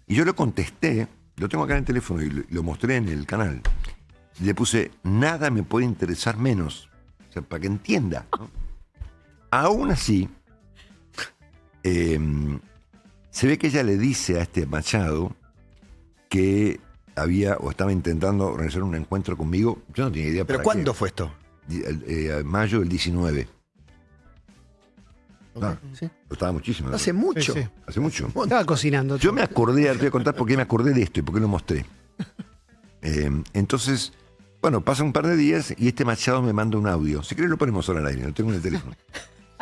Y yo le contesté, lo tengo acá en el teléfono y lo mostré en el canal. Le puse, nada me puede interesar menos. O sea, para que entienda, ¿no? Aún así, se ve que ella le dice a este Machado que había o estaba intentando organizar un encuentro conmigo. Yo no tenía idea. ¿Pero para cuándo qué. fue esto? Mayo del 19. Ah, Sí. estaba muchísimo. Hace mucho. Sí, sí. Hace mucho. Estaba cocinando. Yo me acordé, te voy a contar por qué me acordé de esto y por qué lo mostré. Entonces, bueno, pasa un par de días y este Machado me manda un audio. Si querés lo ponemos ahora al aire, lo tengo en el teléfono.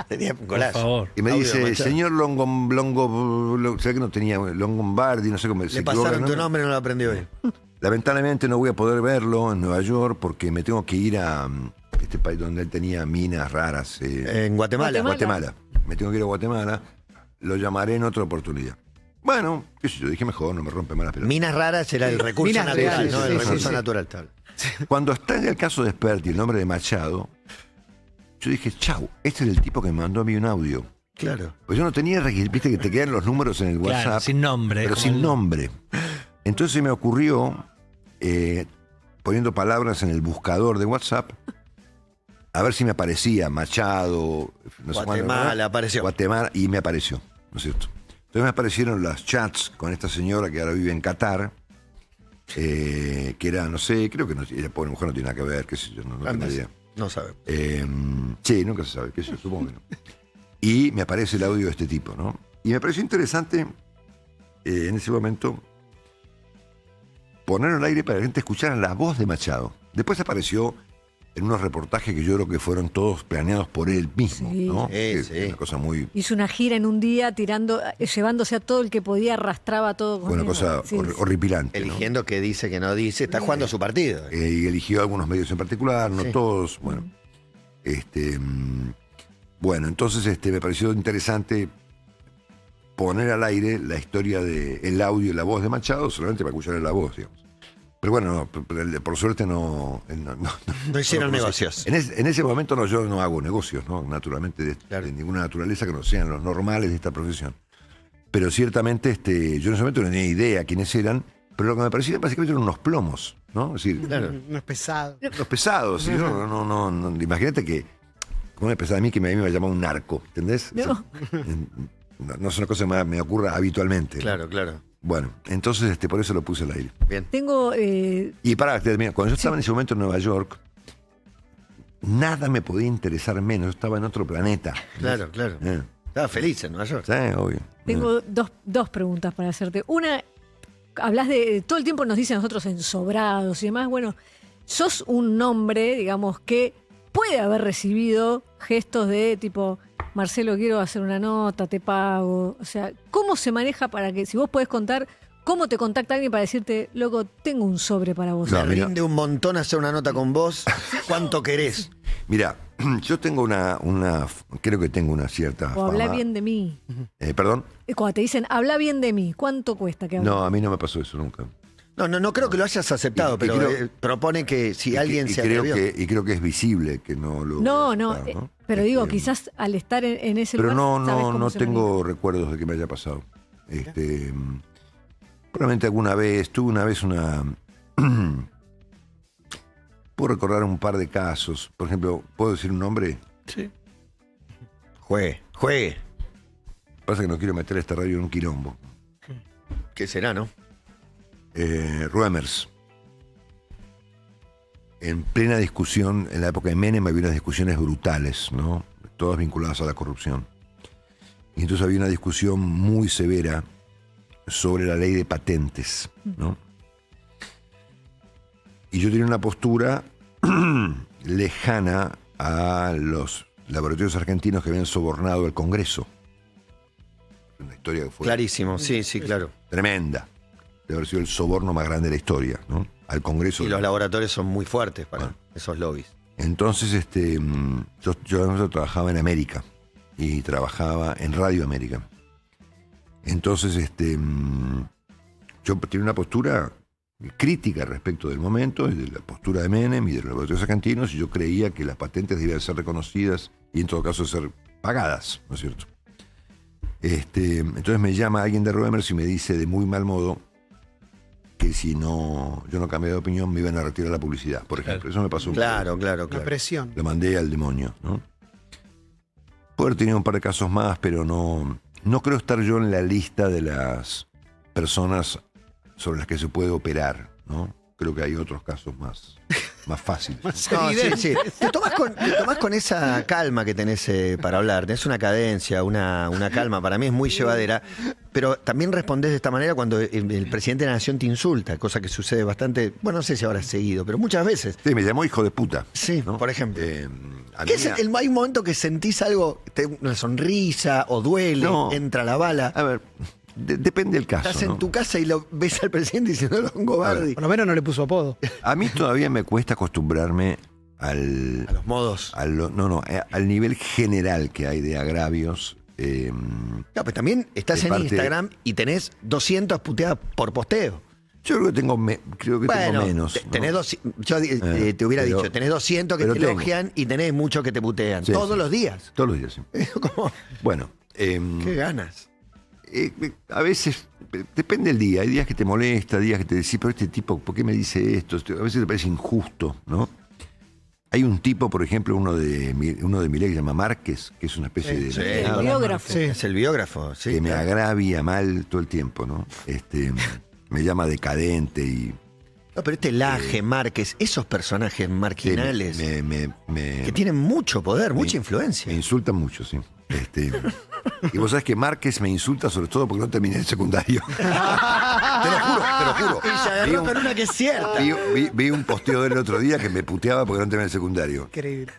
Tenía un Por golazo. favor. Y me Audio dice, Machado. señor sé que no tenía Longombardi, no sé cómo se Le equivoca el pasaron tu nombre. nombre y no lo aprendió hoy. Lamentablemente no voy a poder verlo en Nueva York porque me tengo que ir a este país donde él tenía minas raras. En Guatemala. Guatemala. Me tengo que ir a Guatemala. Lo llamaré en otra oportunidad. Bueno, qué sé yo, dije mejor, no me rompe más las pelotas. Minas raras era el recurso Minas natural, reales, ¿no? sí, El sí, recurso sí. natural. tal. Cuando está en el caso de Spert y el nombre de Machado, yo dije, chau, este es el tipo que me mandó a mí un audio. Claro. Pues yo no tenía registro, viste que te quedan los números en el WhatsApp. Claro, sin nombre. Pero como sin el- nombre. Entonces me ocurrió, poniendo palabras en el buscador de WhatsApp, a ver si me aparecía Machado, no sé cuándo, Guatemala, ¿no? apareció. Guatemala, y me apareció, ¿no es cierto? Entonces me aparecieron las chats con esta señora que ahora vive en Qatar, que era, no sé, creo que no, ella pobre mujer no tiene nada que ver, qué sé yo, no tengo Además, idea. no sabe. Sí, nunca se sabe, qué sé yo, supongo que no. Y me aparece el audio de este tipo, ¿no? Y me pareció interesante en ese momento ponerlo al aire para que la gente escuchara la voz de Machado. Después apareció en unos reportajes que yo creo que fueron todos planeados por él mismo, Sí. ¿no? Sí, Que es sí. una cosa muy... Hizo una gira en un día llevándose a todo el que podía, arrastraba todo con Fue una él. cosa Sí, sí. horripilante, ¿no? Eligiendo qué dice, qué no dice. Está jugando su partido. Y eligió algunos medios en particular, no Sí. todos. Bueno, bueno, entonces me pareció interesante poner al aire la historia del audio y la voz de Machado, solamente para escuchar la voz, digamos. Pero bueno, por suerte no No hicieron no conocí. negocios. En ese momento yo no hago negocios, ¿no? Naturalmente, Claro. de ninguna naturaleza que no sean los normales de esta profesión. Pero ciertamente yo en ese momento no tenía idea quiénes eran, pero lo que me parecía básicamente eran unos plomos, ¿no? Es decir, Claro. No es pesado. los pesados. ¿sí? Imagínate que ¿Cómo me pensaba a mí que a mí me iba a llamar un narco? ¿Entendés? No. No es una cosa que me ocurra habitualmente. Claro, claro. Bueno, entonces por eso lo puse al aire. Bien. Tengo. Y cuando yo estaba en ese momento en Nueva York, nada me podía interesar menos. Yo estaba en otro planeta. Claro, claro. Estaba feliz en Nueva York. Sí, obvio. Tengo dos preguntas para hacerte. Una, hablas de. Todo el tiempo nos dicen a nosotros ensobrados y demás. Bueno, sos un hombre, digamos, que puede haber recibido gestos de tipo, Marcelo, quiero hacer una nota, te pago. O sea, ¿cómo se maneja para que, si vos podés contar, cómo te contacta alguien para decirte, loco, tengo un sobre para vos? No, Me mira. rinde un montón hacer una nota con vos. ¿Cuánto querés? Mira, yo tengo creo que tengo una cierta O habla fama. bien de mí. ¿Perdón? Cuando te dicen, habla bien de mí, ¿cuánto cuesta que hable? No, a mí no me pasó eso nunca. No creo que lo hayas aceptado, Y pero creo- propone que si alguien se creo atrevió. creo que es visible que no lo... No, aceptado, pero digo, quizás al estar en ese Pero lugar. sabés cómo no se tengo recuerdos de que me haya pasado. Probablemente alguna vez, tuve una vez una... Puedo recordar un par de casos. Por ejemplo, ¿puedo decir un nombre? Sí. Juegue. Pasa que no quiero meter esta radio en un quilombo. ¿Qué será, no? Ruemers. En plena discusión, en la época de Menem había unas discusiones brutales, ¿no? Todas vinculadas a la corrupción. Y entonces había una discusión muy severa sobre la ley de patentes, ¿no? Y yo tenía una postura lejana a los laboratorios argentinos que habían sobornado el Congreso. Una historia que fue Clarísimo, sí, claro. tremenda. De haber sido el soborno más grande de la historia, ¿no? Al Congreso. Y los laboratorios son muy fuertes para esos lobbies. Entonces, yo trabajaba en América y trabajaba en Radio América. Entonces, yo tenía una postura crítica respecto del momento, y de la postura de Menem y de los laboratorios argentinos, y yo creía que las patentes debían ser reconocidas y en todo caso ser pagadas, ¿no es cierto? Entonces me llama alguien de Ruemers y me dice de muy mal modo que si no, yo no cambié de opinión, me iban a retirar la publicidad, por ejemplo. Eso me pasó un Claro. La presión. Lo mandé al demonio, ¿no? Puedo haber tenido un par de casos más, pero no creo estar yo en la lista de las personas sobre las que se puede operar, ¿no? Creo que hay otros casos más fáciles. No, sí. Te tomás con esa calma que tenés para hablar. Tenés una cadencia, una calma. Para mí es muy llevadera. Pero también respondés de esta manera cuando el presidente de la Nación te insulta, cosa que sucede bastante, bueno, no sé si ahora es seguido, pero muchas veces. Sí, me llamó hijo de puta. Sí, ¿no? por ejemplo. A ¿Qué mí es hay un momento que sentís algo, una sonrisa o duele, No. entra la bala? A ver, depende del caso. Estás en ¿no? tu casa y lo ves al presidente diciendo Longobardi. Por lo menos no le puso apodo. A mí todavía me cuesta acostumbrarme al... A los modos. al nivel general que hay de agravios. No, pues también estás de en parte- Instagram y tenés 200 puteadas por posteo. Yo creo que tengo menos. Tenés ¿no? yo te hubiera pero- dicho, tenés 200 que pero te tengo. elogian y tenés muchos que te putean. Sí, todos sí. los días. Todos los días, sí. Como, Bueno, qué ganas. a veces, depende del día. Hay días que te molesta, días que te decís, pero este tipo, ¿por qué me dice esto? A veces te parece injusto, ¿no? Hay un tipo, por ejemplo, uno de Milei que se llama Márquez, que es una especie de... Sí, El biógrafo. Sí. Es el biógrafo, sí. que me claro. agravia mal todo el tiempo, ¿no? Me llama decadente y... No, pero Laje, Márquez, esos personajes marginales que tienen mucho poder, mucha me influencia. insultan mucho, sí. Y vos sabés que Márquez me insulta sobre todo porque no terminé el secundario. Te lo juro. Y se Vi agarró un- con una que es cierta. Vi un posteo del otro día que me puteaba porque no terminé el secundario. Increíble.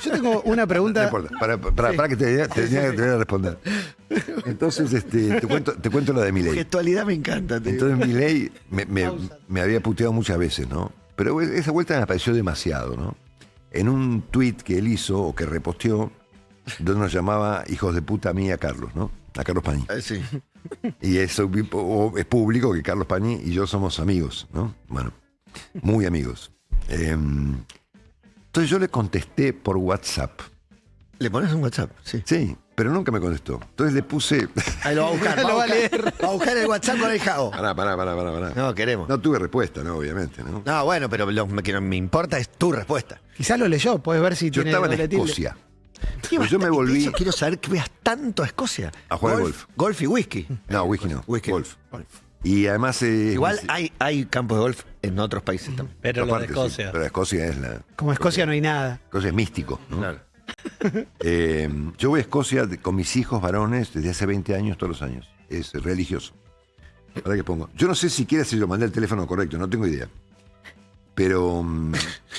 Yo tengo una pregunta. No importa, para que te voy a responder. Entonces, te cuento la de Milei. Gestualidad me encanta. te digo. Entonces Milei me había puteado muchas veces, ¿no? Pero esa vuelta me pareció demasiado, ¿no? En un tuit que él hizo o que reposteó, donde nos llamaba hijos de puta a mí y a Carlos, ¿no? A Carlos Pañi. Sí. Y eso es público que Carlos Pañi y yo somos amigos, ¿no? Bueno, muy amigos. Entonces yo le contesté por WhatsApp. Le pones un WhatsApp, sí. Sí, pero nunca me contestó. Entonces le puse... Ahí lo va a buscar. Lo va a leer. Va a buscar el WhatsApp con el Jao. Pará. No, queremos. No tuve respuesta, ¿no? Obviamente, ¿no? No, bueno, pero lo que no me importa es tu respuesta. Quizás lo leyó, puedes ver si Yo tiene estaba en doble tilde. Escocia. ¿Qué Pues yo me volví- Eso quiero saber que veas tanto a Escocia. A jugar al golf. Golf y whisky. No, whisky no. Whisky. Golf. Y además... Igual hay campos de golf en otros países también. Pero lo de aparte, sí, Escocia. pero Escocia es la... Como Escocia no hay nada. Escocia es místico, ¿no? Claro. Yo voy a Escocia con mis hijos varones desde hace 20 años, todos los años. Es religioso. Ahora que pongo. Yo no sé siquiera si yo mandé el teléfono correcto, no tengo idea. Pero,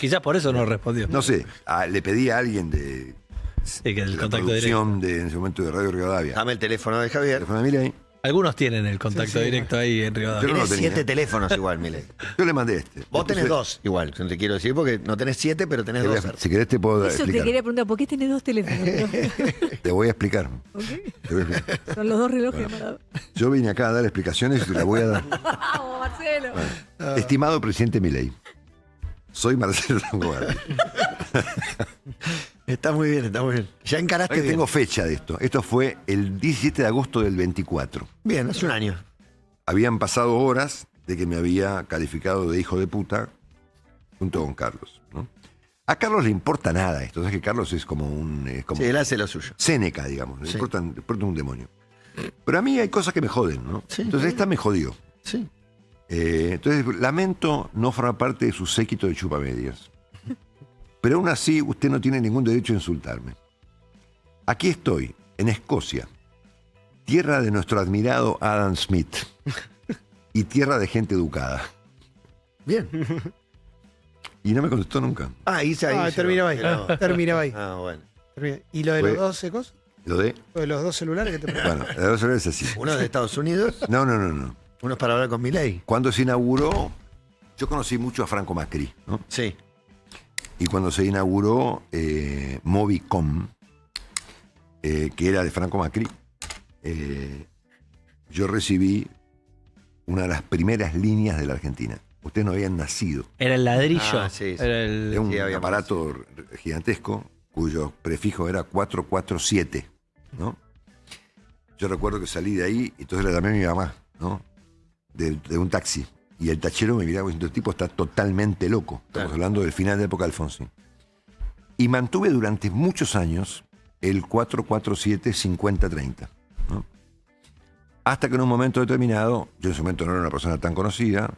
Quizás por eso no respondió. no sé, le pedí a alguien de, Sí, que de el la contacto producción en ese momento de Radio Rivadavia. Dame el teléfono de Javier. Teléfono de Milei. Algunos tienen el contacto Sí, sí. directo ahí en Yo Rivadavia. no lo Tienes tenía. 7 teléfonos igual, Milei. Yo le mandé este. Vos Le tenés puse- 2 igual, te quiero decir, porque no tenés 7, pero tenés te voy 2. a- Si querés te puedo Eso te explicar. quería preguntar, ¿por qué tenés 2 teléfonos? Te voy a explicar. ¿Ok? Te voy a explicar. Son los 2 relojes de Maradona. Yo vine acá a dar explicaciones y te las voy a dar. ¡Vamos, Marcelo! Estimado presidente Milei, soy Marcelo Longobardi. Está muy bien, está muy bien. Ya encaraste Ahora que bien. tengo fecha de esto. Esto fue el 17 de agosto del 24. Bien, hace un año. Habían pasado horas de que me había calificado de hijo de puta junto con Carlos, ¿no? A Carlos le importa nada esto. Es que Carlos es como un... Es como Sí, él hace lo suyo. Séneca, digamos. Le Sí. importa un demonio. Pero a mí hay cosas que me joden, ¿no? Sí. Entonces esta me jodió. Sí. Entonces lamento no formar parte de su séquito de chupamedias. Pero aún así usted no tiene ningún derecho a insultarme. Aquí estoy, en Escocia, tierra de nuestro admirado Adam Smith y tierra de gente educada. Bien. Y no me contestó nunca. Ahí se ahí. Terminaba ahí. Terminaba ahí. Ah, bueno. Terminaba. ¿Y lo de Fue- los 2 secos? Lo de... ¿Lo de los 2 celulares que te pregunté? Bueno, la verdad es así. Uno es de Estados Unidos, No. uno es para hablar con Milei. Cuando se inauguró, yo conocí mucho a Franco Macri, ¿no? Sí. Y cuando se inauguró Movicom, que era de Franco Macri, yo recibí una de las primeras líneas de la Argentina. Ustedes no habían nacido. Era el ladrillo. Ah, sí, sí. Era el- Era un Sí, habíamos aparato gigantesco cuyo prefijo era 447, ¿no? Yo recuerdo que salí de ahí y entonces le llamé a mi mamá, ¿no? De un taxi. Y el tachero me miraba diciendo, el tipo está totalmente loco. Estamos Claro. hablando del final de la época de Alfonsín. Y mantuve durante muchos años el 447-5030, ¿no? Hasta que en un momento determinado, yo en ese momento no era una persona tan conocida,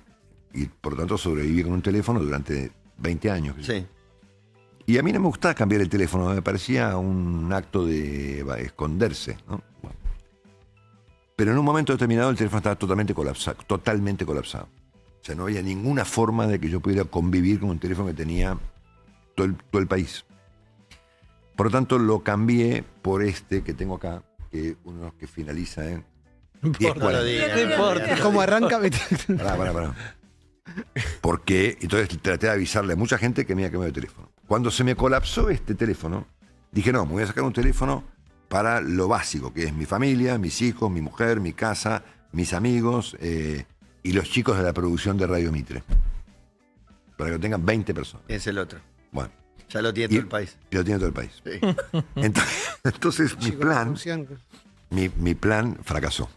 y por lo tanto sobreviví con un teléfono durante 20 años. Sí. Y a mí no me gustaba cambiar el teléfono, me parecía un acto de esconderse, ¿no? Bueno. Pero en un momento determinado el teléfono estaba totalmente colapsado, totalmente colapsado. O sea, no había ninguna forma de que yo pudiera convivir con un teléfono que tenía todo el país. Por lo tanto, lo cambié por este que tengo acá, que es uno que finaliza en... No importa. 10, No digas, importa. ¿Cómo arranca? Pará. Porque entonces traté de avisarle a mucha gente que me había cambiado el teléfono. Cuando se me colapsó este teléfono, dije, no, me voy a sacar un teléfono para lo básico, que es mi familia, mis hijos, mi mujer, mi casa, mis amigos y los chicos de la producción de Radio Mitre. Para que lo tengan 20 personas. Es el otro. Bueno, Ya lo tiene todo el país. y lo tiene todo el país. Sí. Entonces mi plan... Mi plan fracasó.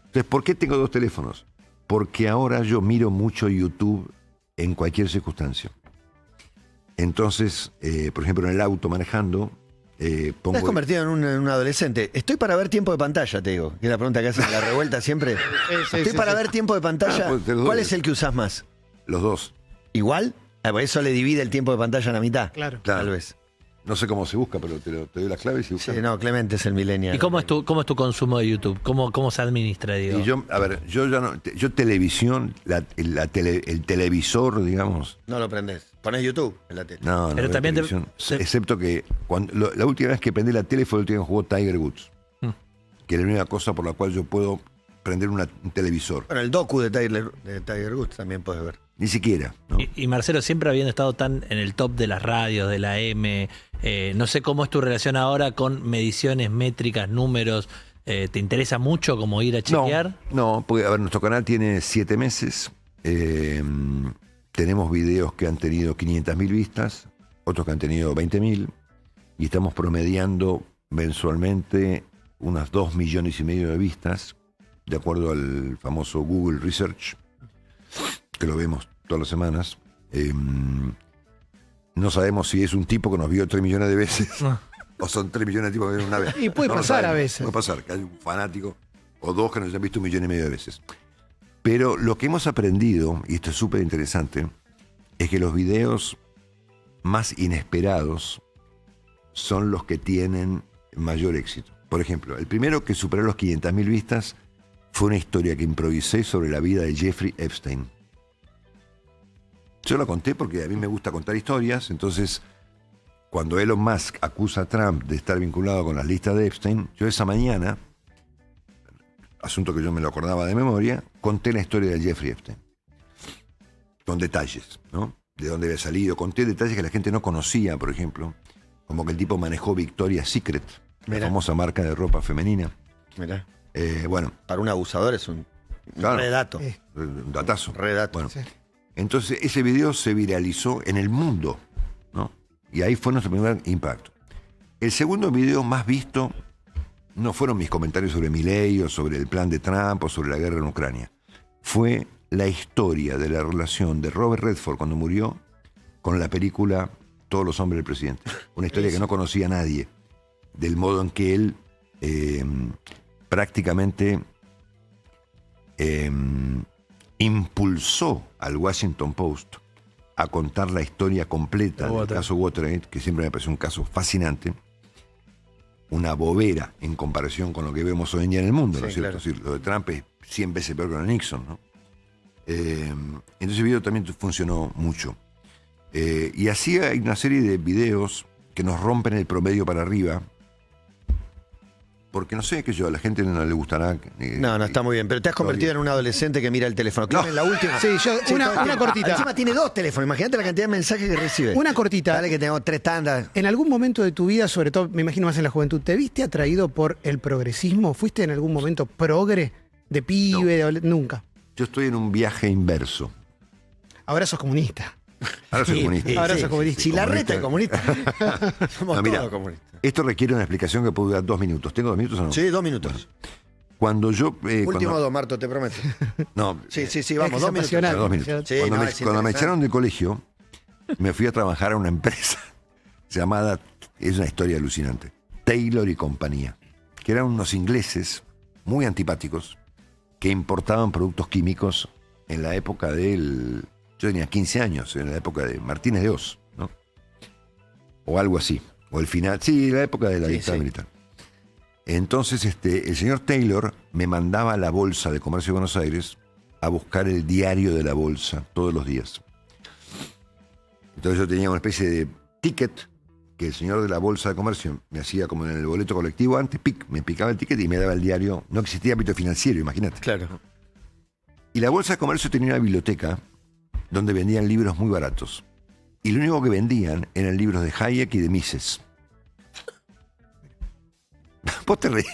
Entonces, ¿por qué tengo dos teléfonos? Porque ahora yo miro mucho YouTube en cualquier circunstancia. Entonces, por ejemplo, en el auto manejando, Te has pongo... convertido en un adolescente. Estoy para ver tiempo de pantalla, te digo. Que es la pregunta que hacen en la revuelta siempre. Estoy para ver tiempo de pantalla. Ah, pues te lo ¿Cuál doy. es el que usás más? Los dos. ¿Igual? Ah, pues eso le divide el tiempo de pantalla a la mitad. Claro. Claro. Tal vez. No sé cómo se busca, pero te doy las claves y buscas. Sí, no, Clemente es el millennial. ¿Y cómo es tu consumo de YouTube? ¿Cómo se administra, digo? Y yo, a ver, yo ya no... Yo televisión, el televisor, digamos... No lo prendés. Ponés YouTube en la tele. No, Pero veo también te- televisión. te- Excepto que la última vez que prendí la tele fue la última vez que jugó Tiger Woods. Que es la única cosa por la cual yo puedo prender un televisor. Bueno, el docu de Tiger Woods también puedes ver. Ni siquiera, ¿no? Y Marcelo, siempre habiendo estado tan en el top de las radios, de la M, no sé cómo es tu relación ahora con mediciones, métricas, números. ¿Te interesa mucho como ir a chequear? No, porque a ver, nuestro canal tiene 7 meses. Tenemos videos que han tenido 500.000 vistas, otros que han tenido 20.000. Y estamos promediando mensualmente unas 2,5 millones de vistas, de acuerdo al famoso Google Research, que lo vemos todas las semanas. No sabemos si es un tipo que nos vio 3 millones de veces o son 3 millones de tipos que ven una vez. Y puede No lo pasar a sabemos. veces. Puede pasar que hay un fanático o dos que nos han visto 1,5 millones de veces. Pero lo que hemos aprendido, y esto es súper interesante, es que los videos más inesperados son los que tienen mayor éxito. Por ejemplo, el primero que superó los 500.000 vistas fue una historia que improvisé sobre la vida de Jeffrey Epstein. Yo la conté porque a mí me gusta contar historias, entonces cuando Elon Musk acusa a Trump de estar vinculado con las listas de Epstein, yo esa mañana, asunto que yo me lo acordaba de memoria, conté la historia de Jeffrey Epstein. Con detalles, ¿no? De dónde había salido. Conté detalles que la gente no conocía, por ejemplo. Como que el tipo manejó Victoria's Secret, la Mirá. famosa marca de ropa femenina. Mirá. Bueno, Para un abusador es un Claro. redato. un datazo. Redato. Bueno, Sí. entonces ese video se viralizó en el mundo, ¿no? Y ahí fue nuestro primer impacto. El segundo video más visto no fueron mis comentarios sobre Milei o sobre el plan de Trump o sobre la guerra en Ucrania. Fue la historia de la relación de Robert Redford cuando murió con la película Todos los hombres del presidente. Una historia que no conocía nadie, del modo en que él prácticamente impulsó al Washington Post a contar la historia completa del caso Watergate, que siempre me pareció un caso fascinante, una bobera en comparación con lo que vemos hoy en día en el mundo, ¿no es Sí, cierto? claro. Es decir, lo de Trump es 100 veces peor que lo de Nixon, ¿no? Entonces el video también funcionó mucho. Y así hay una serie de videos que nos rompen el promedio para arriba, porque no sé, qué yo, a la gente no le gustará. No, está muy bien. Pero te has convertido en un adolescente que mira el teléfono. Clemen, la última. Sí, yo, una todo el tiempo. cortita. Encima tiene 2 teléfonos. Imagínate la cantidad de mensajes que recibe. Una cortita. Dale que tengo 3 tandas. ¿En algún momento de tu vida, sobre todo, me imagino más en la juventud, te viste atraído por el progresismo? ¿Fuiste en algún momento progre? ¿De pibe? Nunca. Yo estoy en un viaje inverso. Ahora sos comunista. Ahora soy comunista. Ahora sos comunista. Si la reta es comunista. Somos No, mira, todos comunistas. esto requiere una explicación que puede durar 2 minutos. ¿Tengo 2 minutos o no? Sí, 2 minutos. Cuando yo... Último 2, Marto, te prometo. No, Sí, Es vamos, que 2 es minutos. apasionante. 2 minutos. Sí, cuando no, me, es cuando me interesante. echaron del colegio, me fui a trabajar a una empresa llamada, es una historia alucinante, Taylor y compañía, que eran unos ingleses muy antipáticos que importaban productos químicos en la época del... Yo tenía 15 años, en la época de Martínez de Oz, ¿no? O algo así. O el final, sí, la época de la Sí, dictadura sí. militar. Entonces, el señor Taylor me mandaba a la Bolsa de Comercio de Buenos Aires a buscar el diario de la bolsa todos los días. Entonces yo tenía una especie de ticket que el señor de la Bolsa de Comercio me hacía como en el boleto colectivo antes, me picaba el ticket y me daba el diario. No existía ámbito financiero, imagínate. Claro. Y la Bolsa de Comercio tenía una biblioteca donde vendían libros muy baratos. Y lo único que vendían eran libros de Hayek y de Mises. Vos te reís.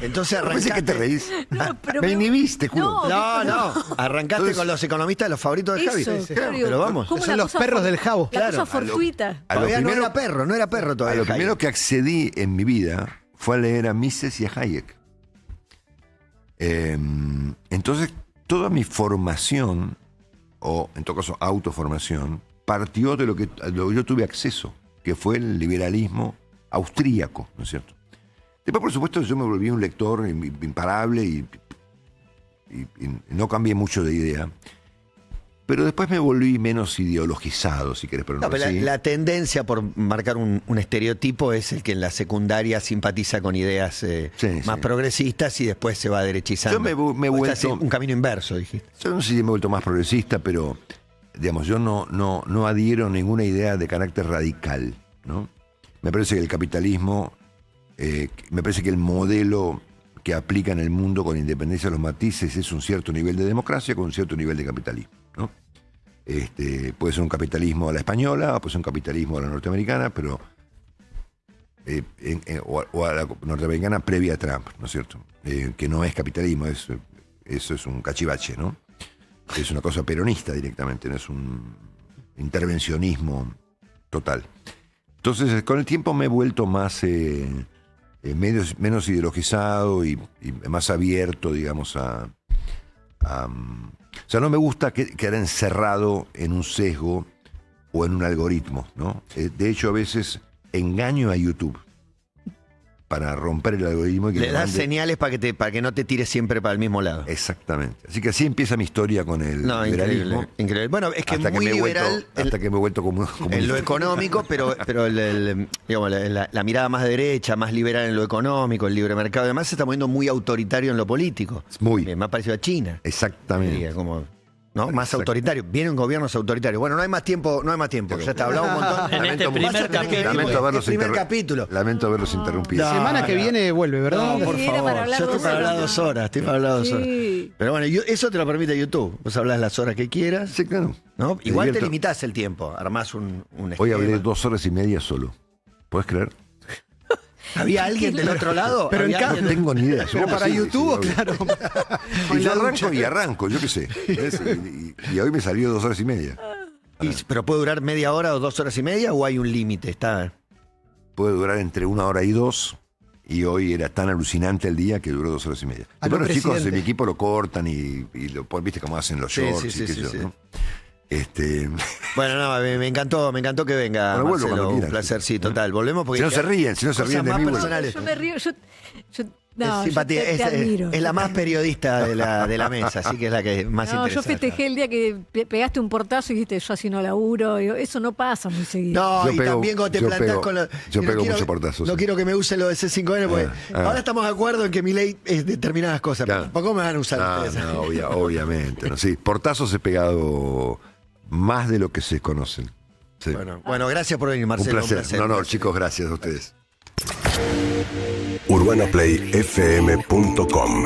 Entonces No pensé que te arrancaste. reís. pero Me me- inhibiste, juro. No. No. Arrancaste Entonces- con los economistas, los favoritos de Javi. Eso, claro, digo, Pero vamos. ¿cómo Son la los cosa perros for- del Jabo. La Claro, cosa fortuita. A lo Todavía primero- no era perro A todavía. lo Javi. primero que accedí en mi vida fue a leer a Mises y a Hayek. Entonces, toda mi formación, o en todo caso autoformación, partió de lo que yo tuve acceso, que fue el liberalismo austríaco, ¿no es cierto? Después, por supuesto, yo me volví un lector imparable y no cambié mucho de idea. Pero después me volví menos ideologizado, si querés No, ponerlo pero así. la tendencia por marcar un estereotipo es el que en la secundaria simpatiza con ideas Sí, más sí. progresistas y después se va derechizando. Yo me he Vos estás vuelto- en un camino inverso, dijiste. Yo no sé si me he vuelto más progresista, pero digamos, yo no adhiero a ninguna idea de carácter radical, ¿no? Me parece que el capitalismo, me parece que el modelo que aplica en el mundo con independencia de los matices es un cierto nivel de democracia con un cierto nivel de capitalismo, ¿no? Puede ser un capitalismo a la española, puede ser un capitalismo a la norteamericana, pero o a la norteamericana previa a Trump, ¿no es cierto? Que no es capitalismo, eso es un cachivache, ¿no? Es una cosa peronista directamente, no es un intervencionismo total. Entonces, con el tiempo me he vuelto más menos ideologizado y más abierto, digamos, o sea, no me gusta quedar encerrado en un sesgo o en un algoritmo, ¿no? De hecho, a veces engaño a YouTube para romper el algoritmo. Y que Le me das mande- señales para que no te tires siempre para el mismo lado. Exactamente. Así que así empieza mi historia con el No, liberalismo. increíble, increíble. Bueno, es que hasta muy me he vuelto- liberal hasta que me he vuelto como en lo económico, pero digamos, la mirada más de derecha, más liberal en lo económico, el libre mercado, además se está moviendo muy autoritario en lo político. Muy. Más parecido a China. Exactamente. Diría, como, ¿no? Más Exacto. autoritario. Vienen gobiernos autoritarios. Bueno, no hay más tiempo. Ya está, hablamos un montón. En este Lamento primer Vas a tener que venir capítulo. porque Lamento es el primer capítulo. Lamento haberlos interrumpido. No, Semana que viene vuelve, ¿verdad? No, por Sí, era favor. para hablar Yo estoy 2 para hablar horas. 2 horas. Estoy para hablar 2 horas. Sí. Pero bueno, eso te lo permite YouTube. Vos hablas las horas que quieras. Sí, claro. ¿No? Me Igual te divierto. limitás el tiempo. Armás un Hoy esquema. hablé 2 horas y media solo. ¿Puedes creer? ¿Había alguien del otro lado? Pero en ¿Había ca- No alguien? tengo ni idea. Pero para YouTube, claro. Y yo arranco, yo qué sé. ¿Ves? Y hoy me salió 2 horas y media. ¿Pero puede durar media hora o 2 horas y media o hay un límite? Está. Puede durar entre 1 hora y 2. Y hoy era tan alucinante el día que duró 2 horas y media. A lo Pero los chicos de presidente. mi equipo lo cortan y lo ponen, viste cómo hacen los Sí, shorts sí, y sí, qué sí, sé yo, sí. ¿no? Bueno, no, me encantó que venga. Bueno, vuelvo Marcelo, cuando un quieras. placer, sí, total. Volvemos porque. Si no se ríen de cosas mí, más vuelvo. personales. Yo me río, no, Es simpatía, yo te admiro. es la más periodista de la mesa, así que es la que más No, interesa. yo festejé el día que pegaste un portazo y dijiste, yo así no laburo. Digo, eso no pasa muy seguido. No, Yo y pego- también cuando te yo plantás pego- con la. yo y pego quiero- mucho portazo, No sí. quiero que me usen lo de C5N, porque ahora estamos de acuerdo en que mi ley es determinadas cosas. Claro. Pero ¿cómo me van a usar No, ustedes? no, obviamente. ¿no? Sí, portazos he pegado más de lo que se conocen. Sí. Bueno, gracias por venir, un Marcelo. placer. No, chicos, gracias a ustedes. UrbanaPlayFM.com